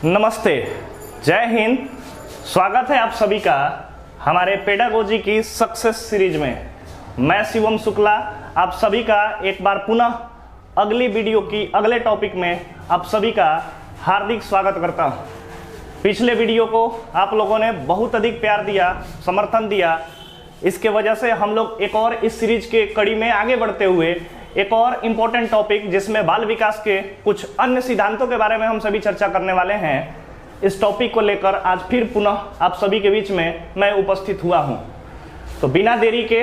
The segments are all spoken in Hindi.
नमस्ते, जय हिंद। स्वागत है आप सभी का हमारे पेडागोजी की सक्सेस सीरीज में। मैं शिवम शुक्ला आप सभी का एक बार पुनः अगली वीडियो की अगले टॉपिक में आप सभी का हार्दिक स्वागत करता हूं। पिछले वीडियो को आप लोगों ने बहुत अधिक प्यार दिया, समर्थन दिया। इसके वजह से हम लोग एक और इस सीरीज के कड़ी में आगे बढ़ते हुए एक और इम्पोर्टेंट टॉपिक जिसमें बाल विकास के कुछ अन्य सिद्धांतों के बारे में हम सभी चर्चा करने वाले हैं, इस टॉपिक को लेकर आज फिर पुनः आप सभी के बीच में मैं उपस्थित हुआ हूं। तो बिना देरी के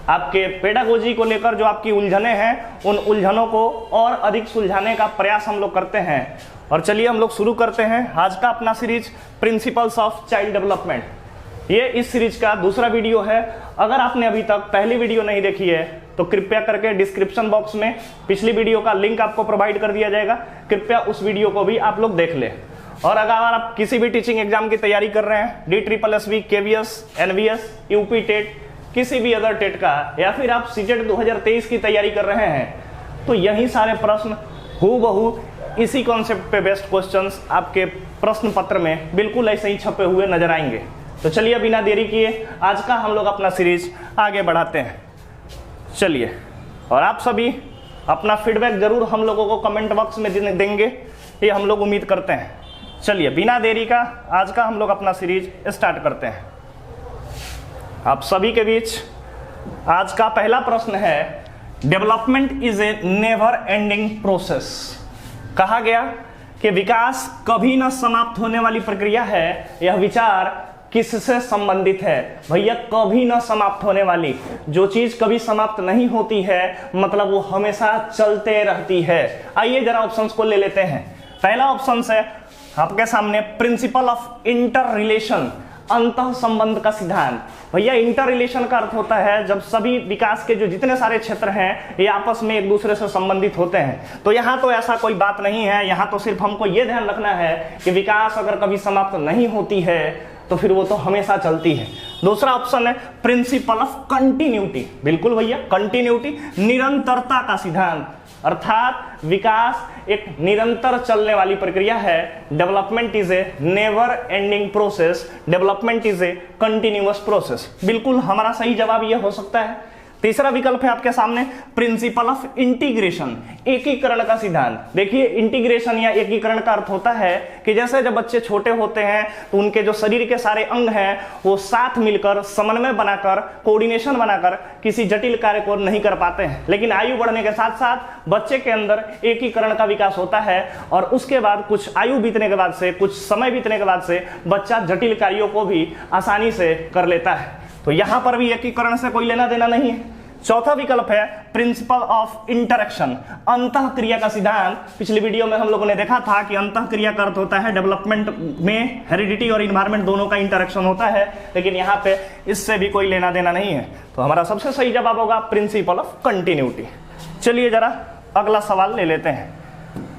आपके पेडागोजी को लेकर जो आपकी उलझनें हैं उन उलझनों को और अधिक सुलझाने का प्रयास हम लोग करते हैं। और चलिए हम लोग शुरू करते हैं आज का अपना series principles of child development. ये इस सीरीज का दूसरा वीडियो है। अगर आपने अभी तक पहली वीडियो नहीं देखी है तो कृपया करके डिस्क्रिप्शन बॉक्स में पिछली वीडियो का लिंक आपको प्रोवाइड कर दिया जाएगा, कृपया उस वीडियो को भी आप लोग देख लें। और अगर आप किसी भी टीचिंग एग्जाम की तैयारी कर रहे हैं, DSSB, KVS, NVS, UP TET, किसी भी अदर टेट का, या फिर आप सीटेट 2023 की तैयारी कर रहे हैं, तो यही सारे प्रश्न हूबहू इसी कॉन्सेप्ट पे बेस्ड क्वेश्चंस आपके प्रश्न पत्र में बिल्कुल ऐसे ही छपे हुए नजर आएंगे। तो चलिए बिना देरी किए आज का हम लोग अपना सीरीज आगे बढ़ाते हैं। चलिए, और आप सभी अपना फीडबैक जरूर हम लोगों को कमेंट बॉक्स में देंगे, ये हम लोग उम्मीद करते हैं। चलिए बिना देरी का आज का हम लोग अपना सीरीज स्टार्ट करते हैं। आप सभी के बीच आज का पहला प्रश्न है, development is A never ending process. कहा गया कि विकास कभी न समाप्त होने वाली प्रक्रिया है। यह विचार किससे संबंधित है? भैया, कभी न समाप्त होने वाली। जो चीज कभी समाप्त नहीं होती है मतलब वो हमेशा चलते रहती है। आइए जरा ऑप्शंस को ले लेते हैं। पहला ऑप्शन है आपके सामने, प्रिंसिपल ऑफ इंटर रिलेशन, अंतः संबंध का सिद्धांत। भैया, इंटर रिलेशन का अर्थ होता है जब सभी विकास के जो जितने सारे क्षेत्र हैं ये आपस में एक दूसरे से संबंधित होते हैं। तो यहाँ तो ऐसा कोई बात नहीं है, यहाँ तो सिर्फ हमको ये ध्यान रखना है कि विकास अगर कभी समाप्त नहीं होती है तो फिर वो तो हमेशा चलती है। दूसरा ऑप्शन है प्रिंसिपल ऑफ कंटिन्यूटी। बिल्कुल भैया, कंटिन्यूटी, निरंतरता का सिद्धांत, अर्थात विकास एक निरंतर चलने वाली प्रक्रिया है। Development is A never ending process, development is A continuous process. बिल्कुल हमारा सही जवाब यह हो सकता है। तीसरा विकल्प है आपके सामने, प्रिंसिपल ऑफ इंटीग्रेशन, एकीकरण का सिद्धांत। देखिए, इंटीग्रेशन या एकीकरण का अर्थ होता है कि जैसे जब बच्चे छोटे होते हैं तो उनके जो शरीर के सारे अंग हैं वो साथ मिलकर समन्वय बनाकर, कोऑर्डिनेशन बनाकर किसी जटिल कार्य को नहीं कर पाते हैं, लेकिन आयु बढ़ने के साथ साथ बच्चे के अंदर एकीकरण का विकास होता है और उसके बाद कुछ आयु बीतने के बाद से, कुछ समय बीतने के बाद से बच्चा जटिल कार्यों को भी आसानी से कर लेता है। तो यहां पर भी एकीकरण से कोई लेना देना नहीं है। चौथा विकल्प है प्रिंसिपल ऑफ इंटरेक्शन, अंतः क्रिया का सिद्धांत। पिछली वीडियो में हम लोगों ने देखा था कि अंतः क्रिया का अर्थ होता है डेवलपमेंट में हेरिडिटी और इन्वायरमेंट दोनों का इंटरेक्शन होता है, लेकिन यहाँ पे इससे भी कोई लेना देना नहीं है। तो हमारा सबसे सही जवाब होगा प्रिंसिपल ऑफ कंटिन्यूटी। चलिए जरा अगला सवाल ले लेते हैं।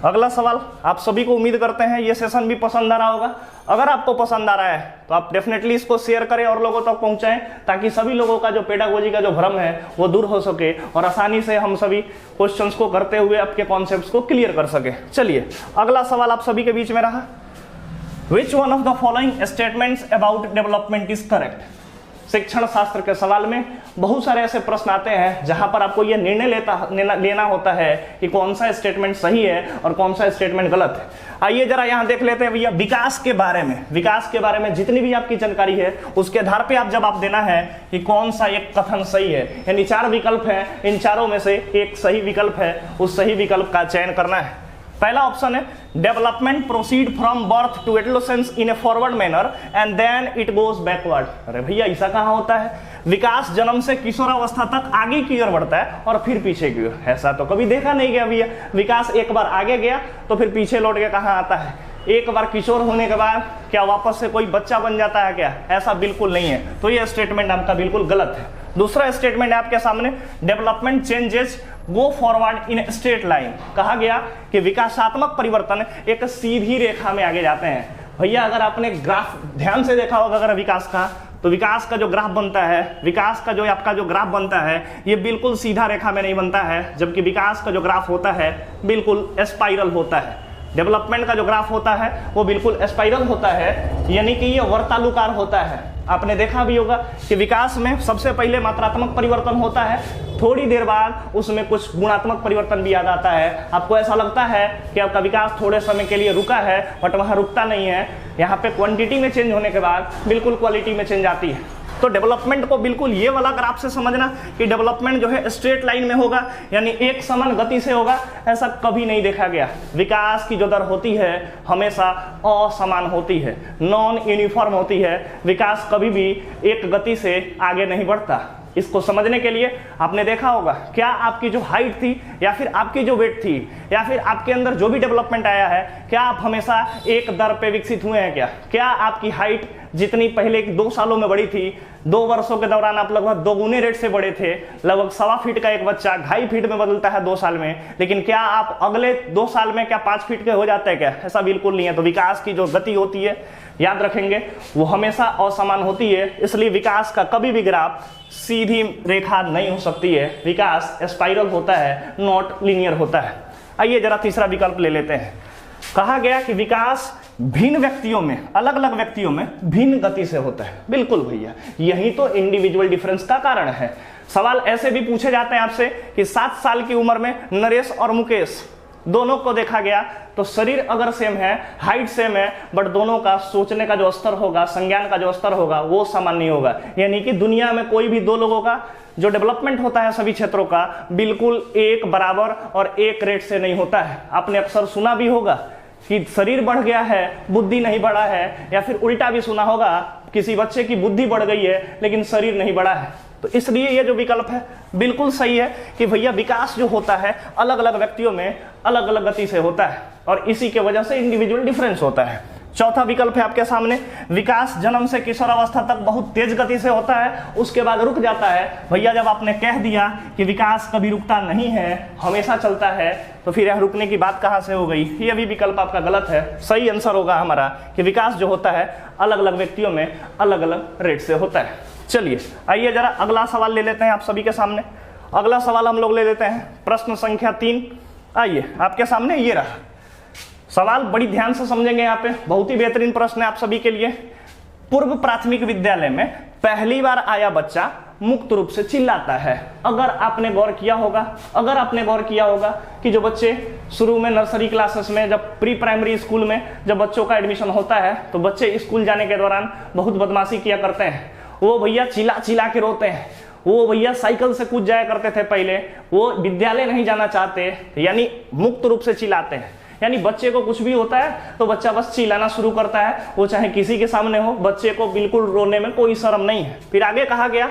अगला सवाल आप सभी को उम्मीद करते हैं ये सेशन भी पसंद आ रहा होगा। अगर आपको पसंद आ रहा है तो आप डेफिनेटली इसको शेयर करें और लोगों तक पहुंचाएं, ताकि सभी लोगों का जो पेडागोजी का जो भ्रम है वो दूर हो सके और आसानी से हम सभी क्वेश्चंस को करते हुए आपके कॉन्सेप्ट्स को क्लियर कर सके। चलिए अगला सवाल आप सभी के बीच में रहा, which one of the following statements about development is correct. शिक्षण शास्त्र के सवाल में बहुत सारे ऐसे प्रश्न आते हैं जहां पर आपको यह निर्णय लेना होता है कि कौन सा स्टेटमेंट सही है और कौन सा स्टेटमेंट गलत है। आइए जरा यहां देख लेते हैं भैया, विकास के बारे में जितनी भी आपकी जानकारी है उसके आधार पे आप जवाब देना है कि कौन सा एक कथन सही है। यानी 4 विकल्प हैं, इन चारों में से एक सही विकल्प है, उस सही विकल्प का चयन करना है। पहला ऑप्शन है development proceed from birth to adolescence in a forward manner and then it goes backward. अरे भैया, ऐसा कहां होता है? विकास जन्म से किशोरावस्था तक आगे की ओर बढ़ता है और फिर पीछे की ओर। ऐसा तो कभी देखा नहीं गया भैया। विकास एक बार आगे गया तो फिर पीछे लौट के कहां आता है? एक बार किशोर होने के बाद क्या वापस से कोई बच्चा बन जाता है क्या? ऐसा बिल्कुल नहीं है। तो ये स्टेटमेंट आपका बिल्कुल गलत है। दूसरा स्टेटमेंट है आपके सामने, development changes go forward in straight line. कहा गया कि विकासात्मक परिवर्तन एक सीधी रेखा में आगे जाते हैं। भैया, अगर आपने ग्राफ ध्यान से देखा होगा अगर विकास का, तो विकास का जो ग्राफ बनता है, विकास का जो आपका जो ग्राफ बनता है ये बिल्कुल सीधा रेखा में नहीं बनता है, जबकि विकास का जो ग्राफ होता है बिल्कुल स्पाइरल होता है। डेवलपमेंट का जो ग्राफ होता है वो बिल्कुल स्पाइरल होता है, यानी कि ये वर्तालुकार होता है। आपने देखा भी होगा कि विकास में सबसे पहले मात्रात्मक परिवर्तन होता है, थोड़ी देर बाद उसमें कुछ गुणात्मक परिवर्तन भी आ जाता है। आपको ऐसा लगता है कि आपका विकास थोड़े समय के लिए रुका है, बट वहाँ रुकता नहीं है। यहाँ पे क्वांटिटी में चेंज होने के बाद बिल्कुल क्वालिटी में चेंज आती है। तो डेवलपमेंट को बिल्कुल ये वाला ग्राफ से समझना कि डेवलपमेंट जो है स्ट्रेट लाइन में होगा, यानी एक समान गति से होगा, ऐसा कभी नहीं देखा गया। विकास की जो दर होती है हमेशा असमान होती है, नॉन यूनिफॉर्म होती है। विकास कभी भी एक गति से आगे नहीं बढ़ता। इसको समझने के लिए आपने देखा होगा, क्या आपकी जो हाइट थी या फिर आपकी जो वेट थी या फिर आपके अंदर जो भी डेवलपमेंट आया है, क्या आप हमेशा एक दर पे विकसित हुए हैं? क्या आपकी हाइट जितनी पहले 2 सालों में बढ़ी थी, 2 वर्षों के दौरान आप लगभग 2 गुने रेट से बढ़े थे? लगभग 1.25 फीट का एक बच्चा 2.5 फीट में बदलता है 2 साल में, लेकिन क्या आप अगले 2 साल में क्या 5 फीट के हो जाते हैं? क्या ऐसा बिल्कुल नहीं है। तो विकास की जो गति होती है, याद रखेंगे, वो हमेशा असमान होती है। इसलिए विकास का कभी भी ग्राफ सीधी रेखा नहीं हो सकती है। विकास स्पाइरल होता है, नॉट लीनियर होता है। आइए जरा तीसरा विकल्प ले लेते हैं। कहा गया कि विकास भिन्न व्यक्तियों में, अलग अलग व्यक्तियों में भिन्न गति से होता है। बिल्कुल भैया, यही तो इंडिविजुअल डिफरेंस का कारण है। सवाल ऐसे भी पूछे जाते हैं आपसे कि 7 साल की उम्र में नरेश और मुकेश दोनों को देखा गया तो शरीर अगर सेम है, हाइट सेम है, बट दोनों का सोचने का जो स्तर होगा, संज्ञान का जो स्तर होगा, वो समान नहीं होगा। यानी कि दुनिया में कोई भी 2 लोगों का जो डेवलपमेंट होता है सभी क्षेत्रों का बिल्कुल एक बराबर और एक रेट से नहीं होता है। आपने अक्सर सुना भी होगा कि शरीर बढ़ गया है, बुद्धि नहीं बढ़ा है, या फिर उल्टा भी सुना होगा, किसी बच्चे की बुद्धि बढ़ गई है लेकिन शरीर नहीं बढ़ा है। तो इसलिए ये जो विकल्प है बिल्कुल सही है कि भैया विकास जो होता है अलग अलग व्यक्तियों में अलग अलग गति से होता है, और इसी के वजह से इंडिविजुअल डिफरेंस होता है। चौथा विकल्प है आपके सामने, विकास जन्म से किशोर अवस्था तक बहुत तेज गति से होता है, उसके बाद रुक जाता है। भैया जब आपने कह दिया कि विकास कभी रुकता नहीं है, हमेशा चलता है, तो फिर यहाँ रुकने की बात कहाँ से हो गई? ये भी विकल्प आपका गलत है। सही आंसर होगा हमारा कि विकास जो होता है अलग अलग व्यक्तियों में अलग अलग रेट से होता है। चलिए आइए जरा अगला सवाल ले लेते हैं आप सभी के सामने। अगला सवाल हम लोग ले लेते हैं प्रश्न संख्या 3। आइए आपके सामने ये रहा सवाल, बड़ी ध्यान से समझेंगे। यहाँ पे बहुत ही बेहतरीन प्रश्न है आप सभी के लिए। पूर्व प्राथमिक विद्यालय में पहली बार आया बच्चा मुक्त रूप से चिल्लाता है। अगर आपने गौर किया होगा कि जो बच्चे शुरू में नर्सरी क्लासेस में, जब प्री प्राइमरी स्कूल में जब बच्चों का एडमिशन होता है, तो बच्चे स्कूल जाने के दौरान बहुत बदमाशी किया करते हैं। वो भैया चिल्ला चिल्ला के रोते हैं, वो भैया साइकिल से कूद जाया करते थे पहले, वो विद्यालय नहीं जाना चाहते, यानी मुक्त रूप से चिल्लाते हैं। यानी बच्चे को कुछ भी होता है तो बच्चा बस चिल्लाना शुरू करता है, वो चाहे किसी के सामने हो, बच्चे को बिल्कुल रोने में कोई शर्म नहीं है। फिर आगे कहा गया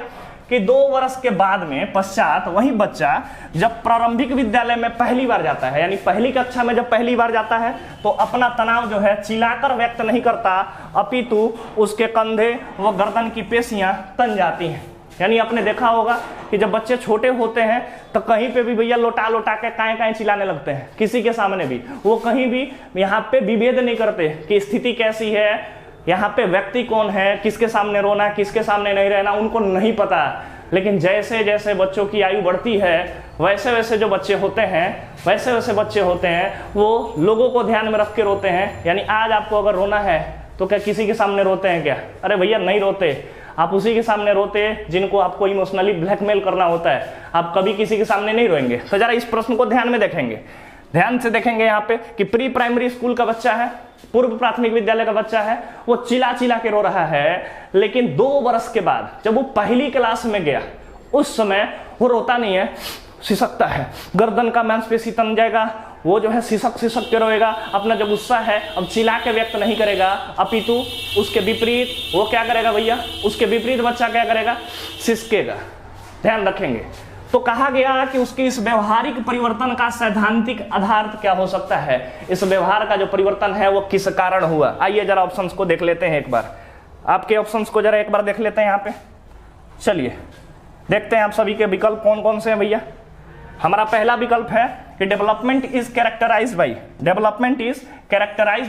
कि 2 वर्ष के बाद में पश्चात वही बच्चा जब प्रारंभिक विद्यालय में पहली बार जाता है, यानी पहली कक्षा में जब पहली बार जाता है, तो अपना तनाव जो है चिल्लाकर व्यक्त नहीं करता, अपितु उसके कंधे व गर्दन की पेशियां तन जाती हैं। यानी आपने देखा होगा कि जब बच्चे छोटे होते हैं तो कहीं पे भी भैया लोटा लोटा के काएं चिल्लाने लगते हैं, किसी के सामने भी। वो कहीं भी यहाँ पे विभेद नहीं करते कि स्थिति कैसी है, यहाँ पे व्यक्ति कौन है, किसके सामने रोना, किसके सामने नहीं रहना, उनको नहीं पता। लेकिन जैसे जैसे बच्चों की आयु बढ़ती है वैसे वैसे जो बच्चे होते हैं वो लोगों को ध्यान में रख के रोते हैं। यानी आज आपको अगर रोना है तो क्या किसी के सामने रोते हैं क्या? अरे भैया नहीं रोते, आप उसी के सामने रोते हैं जिनको आपको इमोशनली ब्लैकमेल करना होता है। आप कभी किसी के सामने नहीं रोएंगे। तो जरा इस प्रश्न को ध्यान में देखेंगे, ध्यान से देखेंगे यहाँ पे कि प्री प्राइमरी स्कूल का बच्चा है, पूर्व प्राथमिक विद्यालय का बच्चा है, वो चिल्ला चिल्ला के रो रहा है। लेकिन 2 वर्ष के बाद जब वो पहली क्लास में गया, उस समय वो रोता नहीं है, सिसकता है, गर्दन का मांसपेशी तन जाएगा, वो जो है सिसक के रोएगा। अपना जो गुस्सा है अब चिल्ला के व्यक्त नहीं करेगा, अपितु उसके विपरीत वो क्या करेगा भैया, उसके विपरीत बच्चा क्या करेगा, सिसकेगा। ध्यान रखेंगे। तो कहा गया कि उसके इस व्यवहारिक परिवर्तन का सैद्धांतिक आधार क्या हो सकता है, इस व्यवहार का जो परिवर्तन है वो किस कारण हुआ। आइए जरा ऑप्शंस को देख लेते हैं एक बार, आपके ऑप्शंस को जरा एक बार देख लेते हैं यहाँ पे। चलिए देखते हैं आप सभी के विकल्प कौन कौन से हैं भैया। हमारा पहला विकल्प है कि development is characterised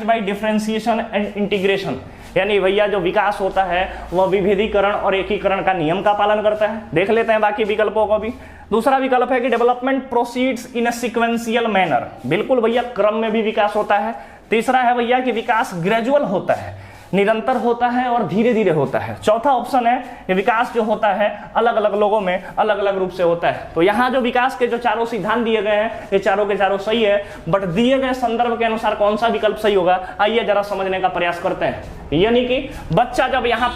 by differentiation and integration. यानी भैया जो विकास होता है वह विभेदीकरण और एकीकरण का नियम का पालन करता है। देख लेते हैं बाकी विकल्पों को भी। दूसरा विकल्प है कि डेवलपमेंट प्रोसीड्स इन अ सीक्वेंशियल मैनर, बिल्कुल भैया क्रम में भी विकास होता है। तीसरा है भैया कि विकास ग्रेजुअल होता है, निरंतर होता है और धीरे धीरे होता है। चौथा ऑप्शन है कि विकास जो होता है अलग अलग लोगों में अलग अलग रूप से होता है। तो यहाँ जो विकास के जो चारों सिद्धांत दिए गए हैं ये चारों के चारों सही है, बट दिए गए संदर्भ के अनुसार कौन सा विकल्प सही होगा आइए जरा समझने का प्रयास करते हैं। यानी कि बच्चा जब यहाँ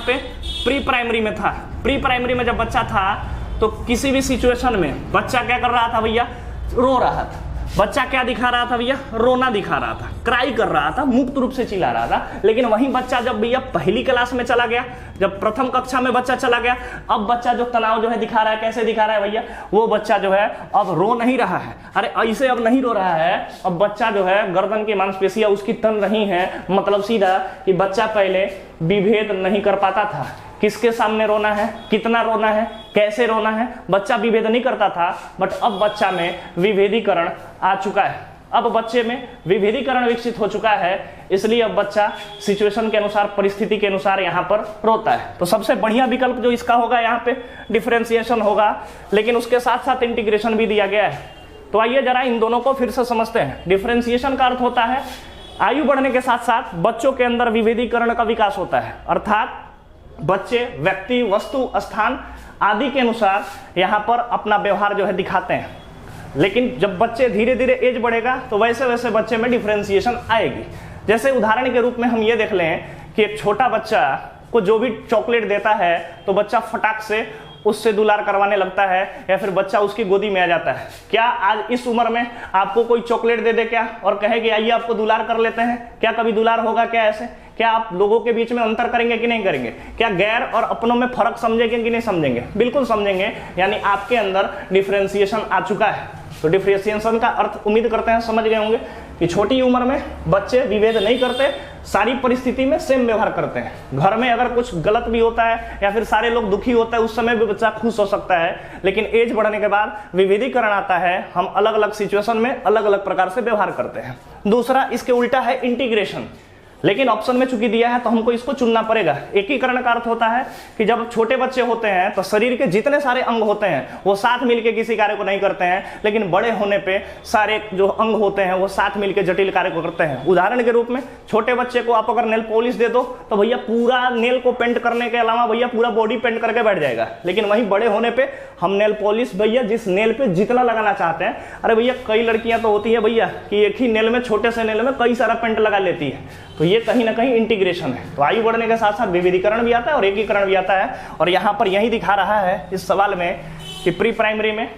पे प्री प्राइमरी में था, प्री प्राइमरी में जब बच्चा था तो किसी भी सिचुएशन में बच्चा क्या कर रहा था भैया, रो रहा था। बच्चा क्या दिखा रहा था भैया, रोना दिखा रहा था, क्राई कर रहा था, मुक्त रूप से चिल्ला रहा था। लेकिन वही बच्चा जब भैया पहली क्लास में चला गया, जब प्रथम कक्षा में बच्चा चला गया, अब बच्चा जो तनाव जो है दिखा रहा है, कैसे दिखा रहा है भैया, वो बच्चा जो है अब रो नहीं रहा है। अरे ऐसे अब नहीं रो रहा है, अब बच्चा जो है गर्दन की मांसपेशियां उसकी तन रही है, मतलब सीधा कि बच्चा पहले विभेद नहीं कर पाता था किसके सामने रोना है, कितना रोना है, कैसे रोना है, बच्चा विभेद नहीं करता था। बट अब बच्चा में विभेदीकरण आ चुका है, अब बच्चे में विभेदीकरण विकसित हो चुका है, इसलिए अब बच्चा सिचुएशन के अनुसार, परिस्थिति के अनुसार यहाँ पर रोता है। तो सबसे बढ़िया विकल्प जो इसका होगा यहाँ पे डिफरेंशिएशन होगा, लेकिन उसके साथ साथ इंटीग्रेशन भी दिया गया है। तो आइए जरा इन दोनों को फिर से समझते हैं। डिफरेंशिएशन का अर्थ होता है आयु बढ़ने के साथ साथ बच्चों के अंदर विभेदीकरण का विकास होता है, अर्थात बच्चे व्यक्ति, वस्तु, स्थान आदि के अनुसार यहाँ पर अपना व्यवहार जो है दिखाते हैं। लेकिन जब बच्चे धीरे धीरे एज बढ़ेगा तो वैसे वैसे बच्चे में डिफरेंशिएशन आएगी। जैसे उदाहरण के रूप में हम ये देख लें कि एक छोटा बच्चा को जो भी चॉकलेट देता है तो बच्चा फटाक से उससे दुलार करवाने लगता है, या फिर बच्चा उसकी गोदी में आ जाता है। क्या आज इस उम्र में आपको कोई चॉकलेट दे दे क्या और कहे कि आइए आपको दुलार कर लेते हैं, क्या कभी दुलार होगा क्या ऐसे? क्या आप लोगों के बीच में अंतर करेंगे कि नहीं करेंगे? क्या गैर और अपनों में फर्क समझेंगे कि नहीं समझेंगे? बिल्कुल समझेंगे। यानी आपके अंदर डिफरेंशिएशन आ चुका है। तो डिफरेंशिएशन का अर्थ उम्मीद करते हैं समझ गए होंगे कि छोटी उम्र में बच्चे विभेद नहीं करते, सारी परिस्थिति में सेम व्यवहार करते हैं। घर में अगर कुछ गलत भी होता है या फिर सारे लोग दुखी होते हैं उस समय भी बच्चा खुश हो सकता है, लेकिन एज बढ़ने के बाद विभेदीकरण आता है, हम अलग अलग सिचुएशन में अलग अलग प्रकार से व्यवहार करते हैं। दूसरा इसके उल्टा है इंटीग्रेशन, लेकिन ऑप्शन में चूंकि दिया है तो हमको इसको चुनना पड़ेगा। एकीकरण का अर्थ होता है कि जब छोटे बच्चे होते हैं तो शरीर के जितने सारे अंग होते हैं वो साथ मिलके किसी कार्य को नहीं करते हैं, लेकिन बड़े होने पे सारे जो अंग होते हैं वो साथ मिलके जटिल कार्य को करते हैं। उदाहरण के रूप में छोटे बच्चे को आप अगर नेल पॉलिश दे दो तो भैया पूरा नेल को पेंट करने के अलावा भैया पूरा बॉडी पेंट करके बैठ जाएगा, लेकिन वहीं बड़े होने पे हम नेल पॉलिश भैया जिस नेल पे जितना लगाना चाहते हैं, अरे भैया कई लड़कियां तो होती है भैया कि एक ही नेल में, छोटे से नेल में कई सारा पेंट लगा लेती है। तो ये कहीं ना कहीं इंटीग्रेशन है। तो आयु बढ़ने के साथ साथ विविधीकरण भी आता है और एकीकरण भी आता है। और यहाँ पर यही दिखा रहा है इस सवाल में कि प्री प्राइमरी में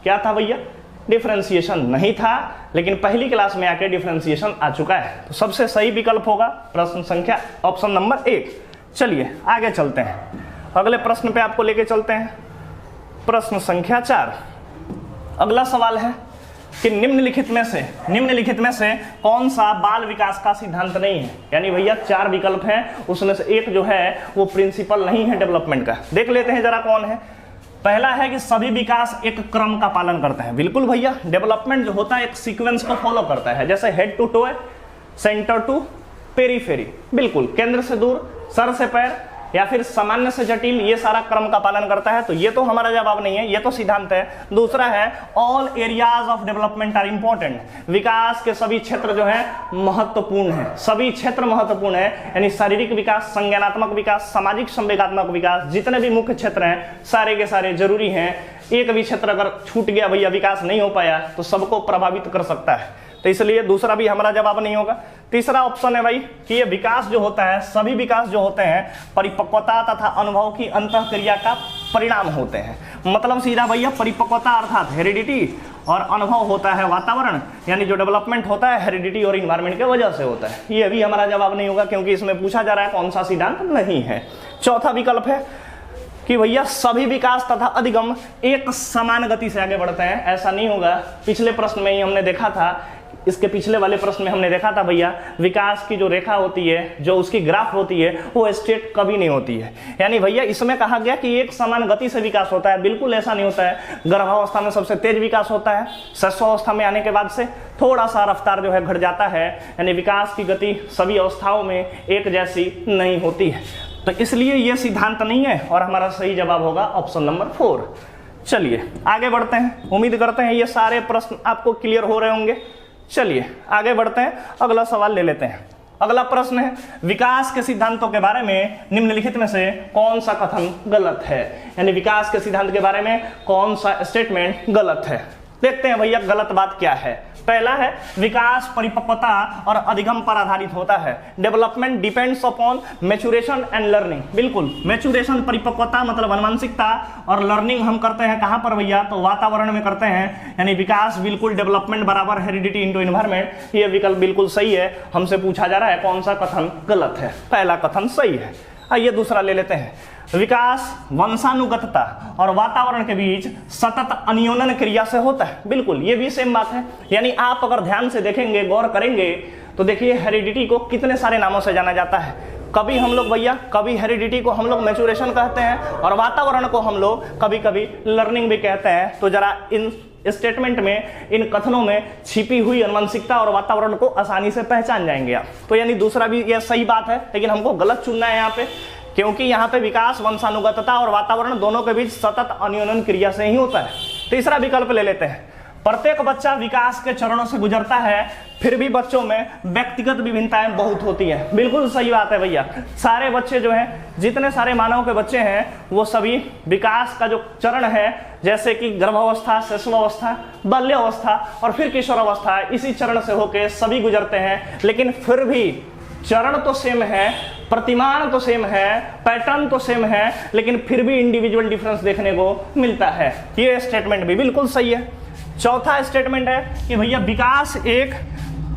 क्या था भैया, डिफरेंशिएशन नहीं था, लेकिन पहली क्लास में आके डिफरेंशिएशन आ चुका है। तो सबसे सही विकल्प होगा प्रश्न संख्या ऑप्शन नंबर 1। चलिए आगे चलते हैं, अगले प्रश्न पे आपको लेके चलते हैं। प्रश्न संख्या 4, अगला सवाल है कि निम्नलिखित में से कौन सा बाल विकास का सिद्धांत नहीं है। यानी भैया 4 विकल्प हैं, उसमें से एक जो है वो प्रिंसिपल नहीं है डेवलपमेंट का। देख लेते हैं जरा कौन है। पहला है कि सभी विकास एक क्रम का पालन करते हैं। बिल्कुल भैया, डेवलपमेंट जो होता है एक सीक्वेंस को फॉलो करता है, जैसे head to toe, centre to periphery, बिल्कुल केंद्र से दूर, सर से पैर, या फिर सामान्य से जटिल, ये सारा क्रम का पालन करता है। तो ये तो हमारा जवाब नहीं है, ये तो सिद्धांत है। दूसरा है all areas of development are important, विकास के सभी क्षेत्र जो है महत्वपूर्ण है, सभी क्षेत्र महत्वपूर्ण है। यानी शारीरिक विकास, संज्ञानात्मक विकास, सामाजिक संवेगात्मक विकास, जितने भी मुख्य क्षेत्र हैं सारे के सारे जरूरी हैं। एक भी क्षेत्र अगर छूट गया भैया, विकास नहीं हो पाया, तो सबको प्रभावित कर सकता है। तो इसलिए दूसरा भी हमारा जवाब नहीं होगा। तीसरा ऑप्शन है भाई कि ये विकास जो होता है, सभी विकास जो होते हैं परिपक्वता तथा अनुभव की अंतःक्रिया का परिणाम होते हैं। मतलब सीधा भैया परिपक्वता अर्थात हेरिडिटी, और अनुभव होता है वातावरण, यानी जो डेवलपमेंट होता है हेरिडिटी और इन्वायरमेंट के वजह से होता है। ये भी हमारा जवाब नहीं होगा, क्योंकि इसमें पूछा जा रहा है कौन सा सिद्धांत नहीं है। चौथा विकल्प है कि भैया सभी विकास तथा अधिगम एक समान गति से आगे बढ़ते हैं। ऐसा नहीं होगा। पिछले प्रश्न में ही हमने देखा था, इसके पिछले वाले प्रश्न में हमने देखा था भैया, विकास की जो रेखा होती है, जो उसकी ग्राफ होती है, वो स्ट्रेट कभी नहीं होती है। यानी भैया इसमें कहा गया कि एक समान गति से विकास होता है, बिल्कुल ऐसा नहीं होता है। गर्भावस्था में सबसे तेज विकास होता है, शैशवावस्था में आने के बाद से थोड़ा सा रफ्तार जो है घट जाता है। यानी विकास की गति सभी अवस्थाओं में एक जैसी नहीं होती है। तो इसलिए यह सिद्धांत नहीं है, और हमारा सही जवाब होगा ऑप्शन नंबर 4। चलिए आगे बढ़ते हैं, उम्मीद करते हैं ये सारे प्रश्न आपको क्लियर हो रहे होंगे। चलिए आगे बढ़ते हैं, अगला सवाल ले लेते हैं। अगला प्रश्न है, विकास के सिद्धांतों के बारे में निम्नलिखित में से कौन सा कथन गलत है? यानी विकास के सिद्धांत के बारे में कौन सा स्टेटमेंट गलत है? देखते हैं भैया गलत बात क्या है। पहला है, विकास परिपक्वता और अधिगम पर आधारित होता है। Development depends upon maturation and learning. बिल्कुल, मैच्योरेशन परिपक्वता मतलब अनुवांशिकता, और लर्निंग हम करते हैं कहां पर भैया? तो वातावरण में करते हैं। यानी विकास बिल्कुल डेवलपमेंट बराबर हेरिडिटी इनटू एनवायरनमेंट। ये विकल्प बिल्कुल सही है। हमसे पूछा जा रहा है कौन सा कथन गलत है। पहला कथन सही है। आइए दूसरा ले लेते हैं, विकास वंशानुगतता और वातावरण के बीच सतत अनियोनन क्रिया से होता है। बिल्कुल, ये भी सेम बात है। यानी आप अगर ध्यान से देखेंगे, गौर करेंगे, तो देखिए हेरिडिटी को कितने सारे नामों से जाना जाता है। कभी हम लोग भैया, कभी हेरिडिटी को हम लोग मैच्योरेशन कहते हैं, और वातावरण को हम लोग कभी कभी लर्निंग भी कहते हैं। तो जरा इन स्टेटमेंट में, इन कथनों में छिपी हुई अनुवांशिकता और वातावरण को आसानी से पहचान जाएंगे आप। तो यानी दूसरा भी यह सही बात है, लेकिन हमको गलत चुनना है यहाँ पे, क्योंकि यहाँ पे विकास वंशानुगतता और वातावरण दोनों के बीच सतत अनियोनन क्रिया से ही होता है। तीसरा विकल्प ले लेते हैं, प्रत्येक बच्चा विकास के चरणों से गुजरता है, फिर भी बच्चों में व्यक्तिगत विभिन्नताएं बहुत होती हैं। बिल्कुल सही बात है भैया। सारे बच्चे जो हैं, जितने सारे मानव के बच्चे हैं, वो सभी विकास का जो चरण है, जैसे कि गर्भावस्था, शिशुअवस्था, बाल्यावस्था और फिर किशोरावस्था, इसी चरण से होके सभी गुजरते हैं। लेकिन फिर भी चरण तो सेम है, प्रतिमान तो सेम है, पैटर्न तो सेम है, लेकिन फिर भी इंडिविजुअल डिफरेंस देखने को मिलता है। ये स्टेटमेंट भी बिल्कुल सही है। चौथा स्टेटमेंट है कि भैया विकास एक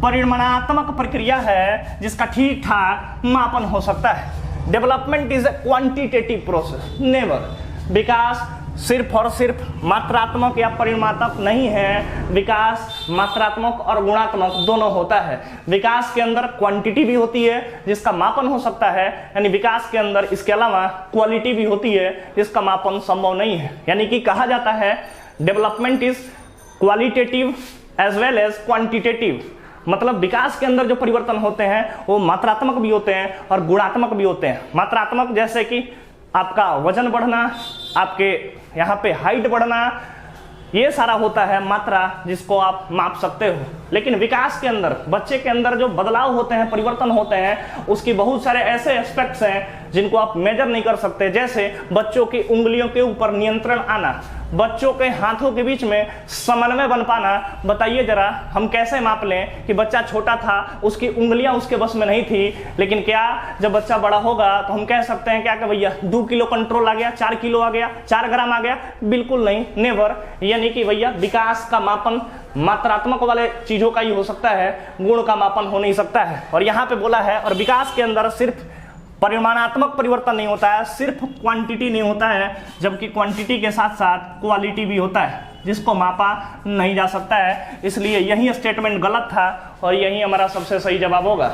परिमाणात्मक प्रक्रिया है जिसका ठीक ठाक मापन हो सकता है। Development is a quantitative process, never. विकास सिर्फ और सिर्फ मात्रात्मक या परिमाणात्मक नहीं है। विकास मात्रात्मक और गुणात्मक दोनों होता है। विकास के अंदर क्वांटिटी भी होती है जिसका मापन हो सकता है, यानी विकास के अंदर इसके अलावा क्वालिटी भी होती है जिसका मापन संभव नहीं है। यानी कि कहा जाता है development is qualitative as well as quantitative. मतलब विकास के अंदर जो परिवर्तन होते हैं वो मात्रात्मक भी होते हैं और गुणात्मक भी होते हैं। मात्रात्मक जैसे कि आपका वजन बढ़ना, आपके यहाँ पे हाइट बढ़ना, ये सारा होता है मात्रा जिसको आप माप सकते हो। लेकिन विकास के अंदर, बच्चे के अंदर जो बदलाव होते हैं, परिवर्तन होते हैं, उसकी बहुत सारे ऐसे एस्पेक्ट्स हैं जिनको आप मेजर नहीं कर सकते। जैसे बच्चों की उंगलियों के ऊपर नियंत्रण आना, बच्चों के हाथों के बीच में समन्वय बन पाना। बताइए जरा, हम कैसे माप लें कि बच्चा छोटा था, उसकी उंगलियां उसके बस में नहीं थी, लेकिन क्या जब बच्चा बड़ा होगा तो हम कह सकते हैं क्या कि भैया 2 किलो कंट्रोल आ गया, 4 किलो आ गया, 4 ग्राम आ गया? बिल्कुल नहीं, नेवर। यानी कि भैया विकास का मापन मात्रात्मक वाले चीजों का ही हो सकता है, गुण का मापन हो नहीं सकता है। और यहाँ पे बोला है, और विकास के अंदर सिर्फ परिमाणात्मक परिवर्तन नहीं होता है, सिर्फ क्वांटिटी नहीं होता है, जबकि क्वांटिटी के साथ साथ क्वालिटी भी होता है जिसको मापा नहीं जा सकता है। इसलिए यही स्टेटमेंट गलत था और यही हमारा सबसे सही जवाब होगा।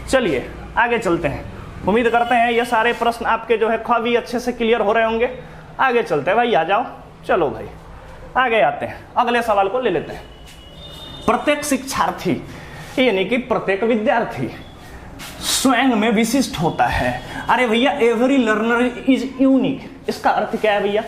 चलिए आगे चलते हैं। उम्मीद करते हैं ये सारे प्रश्न आपके जो है काफी अच्छे से क्लियर हो रहे होंगे। आगे चलते हैं भाई, आ जाओ। चलो भाई आगे आते हैं, अगले सवाल को ले लेते हैं। प्रत्येक शिक्षार्थी यानी कि प्रत्येक विद्यार्थी स्वयं में विशिष्ट होता है। अरे भैया, एवरी लर्नर इज यूनिक, इसका अर्थ क्या है भैया?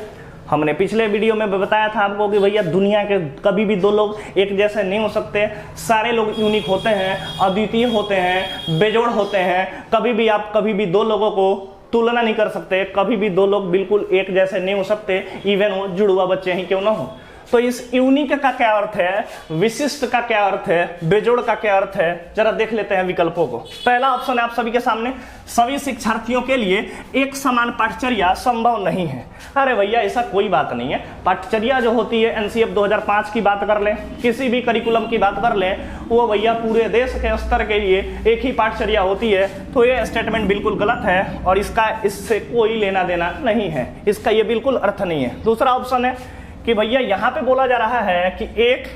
हमने पिछले वीडियो में बताया था आपको कि भैया दुनिया के कभी भी 2 लोग एक जैसे नहीं हो सकते। सारे लोग यूनिक होते हैं, अद्वितीय होते हैं, बेजोड़ होते हैं। कभी भी आप कभी भी 2 लोगों को तुलना नहीं कर सकते। कभी भी 2 लोग बिल्कुल एक जैसे नहीं हो सकते, इवन वो जुड़वा बच्चे ही क्यों ना हो। तो इस यूनिक का क्या अर्थ है, विशिष्ट का क्या अर्थ है, बेजोड़ का क्या अर्थ है, जरा देख लेते हैं विकल्पों को। पहला ऑप्शन है आप सभी के सामने, सभी शिक्षार्थियों के लिए एक समान पाठचर्या संभव नहीं है। अरे भैया ऐसा कोई बात नहीं है। पाठचर्या जो होती है, एनसीएफ 2005 की बात कर लें, किसी भी करिकुलम की बात कर लें, वो भैया पूरे देश के स्तर के लिए एक ही पाठचर्या होती है। तो ये स्टेटमेंट बिल्कुल गलत है और इसका इससे कोई लेना देना नहीं है, इसका ये बिल्कुल अर्थ नहीं है। दूसरा ऑप्शन है कि भैया यहाँ पे बोला जा रहा है कि एक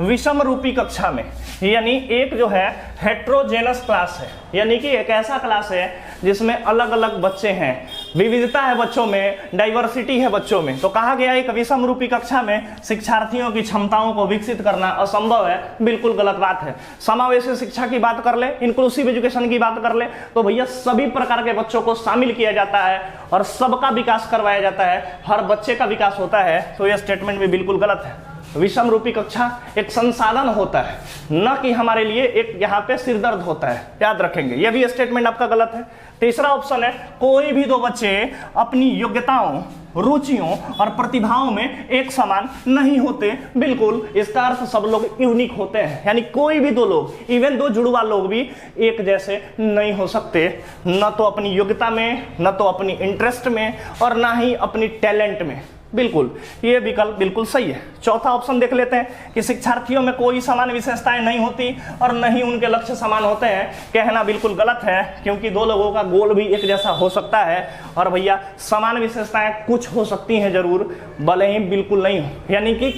विषम रूपी कक्षा में, यानी एक जो है हेट्रोजेनस क्लास है, यानी कि एक ऐसा क्लास है जिसमें अलग अलग बच्चे हैं, विविधता है बच्चों में, डाइवर्सिटी है बच्चों में। तो कहा गया एक विषम रूपी कक्षा में शिक्षार्थियों की क्षमताओं को विकसित करना असंभव है, बिल्कुल गलत बात है। समावेशी शिक्षा की बात कर ले, इंक्लूसिव एजुकेशन की बात कर ले, तो भैया सभी प्रकार के बच्चों को शामिल किया जाता है और सबका विकास करवाया जाता है, हर बच्चे का विकास होता है। तो यह स्टेटमेंट भी बिल्कुल गलत है। विषम रूपी कक्षा एक संसाधन होता है, न कि हमारे लिए एक यहाँ पे सिरदर्द होता है, याद रखेंगे। यह भी स्टेटमेंट आपका गलत है। तीसरा ऑप्शन है कोई भी दो बच्चे अपनी योग्यताओं, रुचियों और प्रतिभाओं में एक समान नहीं होते, बिल्कुल इसका अर्थ सब लोग यूनिक होते हैं, यानी कोई भी दो लोग, इवन दो जुड़वा लोग भी एक जैसे नहीं हो सकते, न तो अपनी योग्यता में, न तो अपनी इंटरेस्ट में, और ना ही अपनी टैलेंट में। बिल्कुल ये विकल्प बिल्कुल सही है। चौथा ऑप्शन देख लेते हैं कि शिक्षार्थियों में कोई समान विशेषताएं नहीं होती और न ही उनके लक्ष्य समान होते हैं। कहना बिल्कुल गलत है, क्योंकि दो लोगों का गोल भी एक जैसा हो सकता है, और भैया समान विशेषताएं कुछ हो सकती हैं जरूर, भले ही बिल्कुल नहीं हो। यानी कि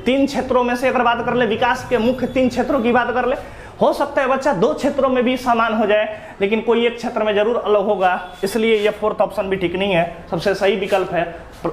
3 क्षेत्रों में से अगर बात कर ले, विकास के मुख्य 3 क्षेत्रों की बात कर ले, हो सकता है बच्चा 2 क्षेत्रों में भी समान हो जाए, लेकिन कोई एक क्षेत्र में जरूर अलग होगा, इसलिए यह 4th ऑप्शन भी ठीक नहीं है। सबसे सही विकल्प है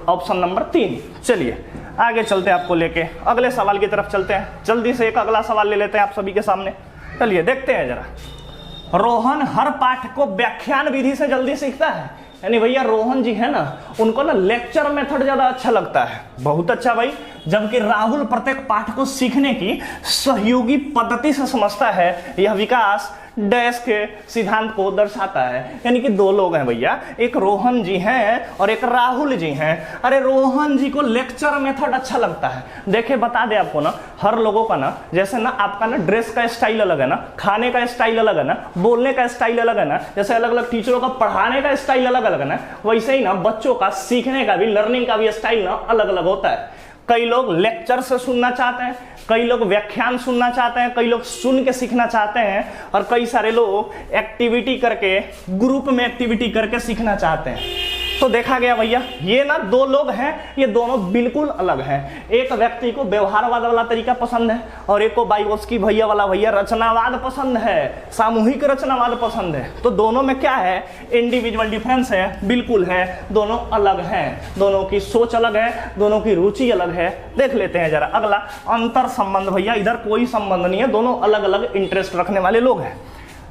ऑप्शन नंबर 3। चलिए आगे चलते हैं, आपको लेके अगले सवाल की तरफ चलते हैं। जल्दी से एक अगला सवाल ले लेते हैं आप सभी के सामने। चलिए देखते हैं जरा। रोहन हर पाठ को व्याख्यान विधि से जल्दी सीखता है, यानी भैया रोहन जी है ना, उनको ना लेक्चर मेथड ज्यादा अच्छा लगता है। बहुत अच्छा भाई। जबकि राहुल प्रत्येक पाठ को सीखने की सहयोगी पद्धति से समझता है। यह विकास डैश के सिद्धांत को दर्शाता है। यानी कि 2 लोग हैं भैया, एक रोहन जी हैं और एक राहुल जी हैं। अरे रोहन जी को लेक्चर मेथड अच्छा लगता है। देखिए बता दे आपको ना, हर लोगों का ना, जैसे ना आपका ना ड्रेस का स्टाइल अलग है ना, खाने का स्टाइल अलग है ना, बोलने का स्टाइल अलग है ना, जैसे अलग अलग टीचरों का पढ़ाने का स्टाइल अलग अलग है ना, वैसे ही ना बच्चों का सीखने का भी, लर्निंग का भी स्टाइल ना अलग अलग होता है। कई लोग लेक्चर से सुनना चाहते हैं, कई लोग व्याख्यान सुनना चाहते हैं, कई लोग सुन के सीखना चाहते हैं, और कई सारे लोग एक्टिविटी करके, ग्रुप में एक्टिविटी करके सीखना चाहते हैं। तो देखा गया भैया ये ना 2 लोग हैं, ये दोनों बिल्कुल अलग हैं। एक व्यक्ति को व्यवहारवाद वाला तरीका पसंद है और एक को वाइगोत्स्की भैया वाला भैया रचनावाद पसंद है, सामूहिक रचनावाद पसंद है। तो दोनों में क्या है, इंडिविजुअल डिफरेंस है, बिल्कुल है, दोनों अलग हैं, दोनों की सोच अलग है, दोनों की रुचि अलग है। देख लेते हैं जरा अगला अंतर संबंध। भैया इधर कोई संबंध नहीं है, दोनों अलग अलग इंटरेस्ट रखने वाले लोग हैं।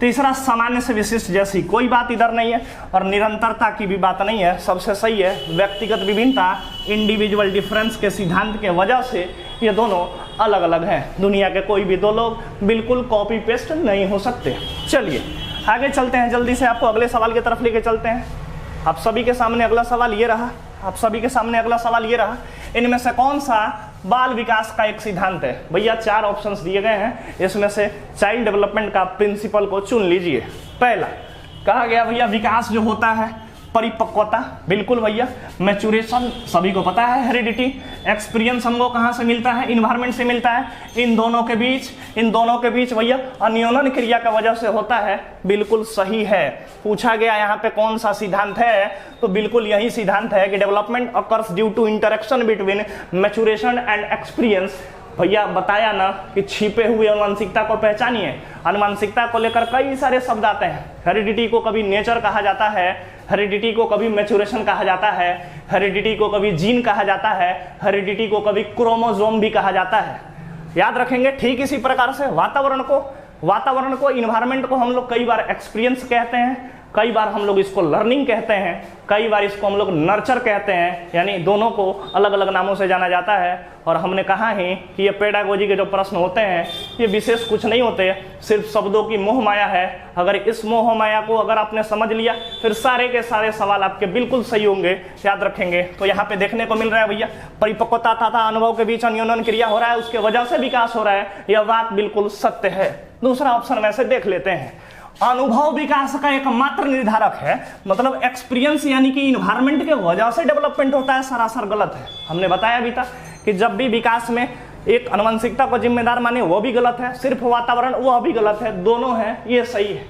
तीसरा सामान्य से विशिष्ट जैसी कोई बात इधर नहीं है, और निरंतरता की भी बात नहीं है। सबसे सही है व्यक्तिगत विभिन्नता, इंडिविजुअल डिफरेंस के सिद्धांत के वजह से ये दोनों अलग अलग हैं। दुनिया के कोई भी 2 लोग बिल्कुल कॉपी पेस्ट नहीं हो सकते। चलिए आगे चलते हैं, जल्दी से आपको अगले सवाल की तरफ लेके चलते हैं। आप सभी के सामने अगला सवाल ये रहा, इनमें से कौन सा बाल विकास का एक सिद्धांत है? भैया 4 ऑप्शंस दिए गए हैं, इसमें से चाइल्ड डेवलपमेंट का प्रिंसिपल को चुन लीजिए। पहला कहा गया भैया विकास जो होता है, परिपक्वता, बिल्कुल भैया। मैच्योरेशन सभी को पता है, हेरिडिटी। एक्सपीरियंस हमको कहाँ से मिलता है, इन्वायरमेंट से मिलता है। इन दोनों के बीच भैया अन्योन्य क्रिया का वजह से होता है, बिल्कुल सही है। पूछा गया यहाँ पे कौन सा सिद्धांत है, तो बिल्कुल यही सिद्धांत है कि development occurs due to interaction between maturation and experience. भैया बताया ना कि छिपे हुए अनुवांशिकता को पहचानिए। अनुवांशिकता को लेकर कई सारे शब्द आते हैं। हेरिडिटी को कभी नेचर कहा जाता है, हेरिडिटी को कभी मैच्योरेशन कहा जाता है, हेरिडिटी को कभी जीन कहा जाता है, हेरिडिटी को कभी क्रोमोसोम भी कहा जाता है। याद रखेंगे। ठीक इसी प्रकार से वातावरण को इन्वायरमेंट को हम लोग कई बार एक्सपीरियंस कहते हैं, कई बार हम लोग इसको लर्निंग कहते हैं, कई बार इसको हम लोग नर्चर कहते हैं, यानी दोनों को अलग अलग नामों से जाना जाता है। और हमने कहा है कि ये पेडागोजी के जो प्रश्न होते हैं ये विशेष कुछ नहीं होते, सिर्फ शब्दों की मोह माया है। अगर इस मोह माया को अगर आपने समझ लिया, फिर सारे के सारे सवाल आपके बिल्कुल सही होंगे, याद रखेंगे। तो यहाँ पे देखने को मिल रहा है भैया परिपक्वता तथा अनुभव के बीच अन्योन्य क्रिया हो रहा है, उसके वजह से विकास हो रहा है, यह बात बिल्कुल सत्य है। दूसरा ऑप्शन में से देख लेते हैं, अनुभव विकास का एकमात्र निर्धारक है, मतलब एक्सपीरियंस यानी कि इन्वायरमेंट के वजह से डेवलपमेंट होता है, सरासर गलत है। हमने बताया भी था कि जब भी विकास में एक अनुवंशिकता को जिम्मेदार माने वो भी गलत है, सिर्फ वातावरण वो भी गलत है, दोनों है ये सही है।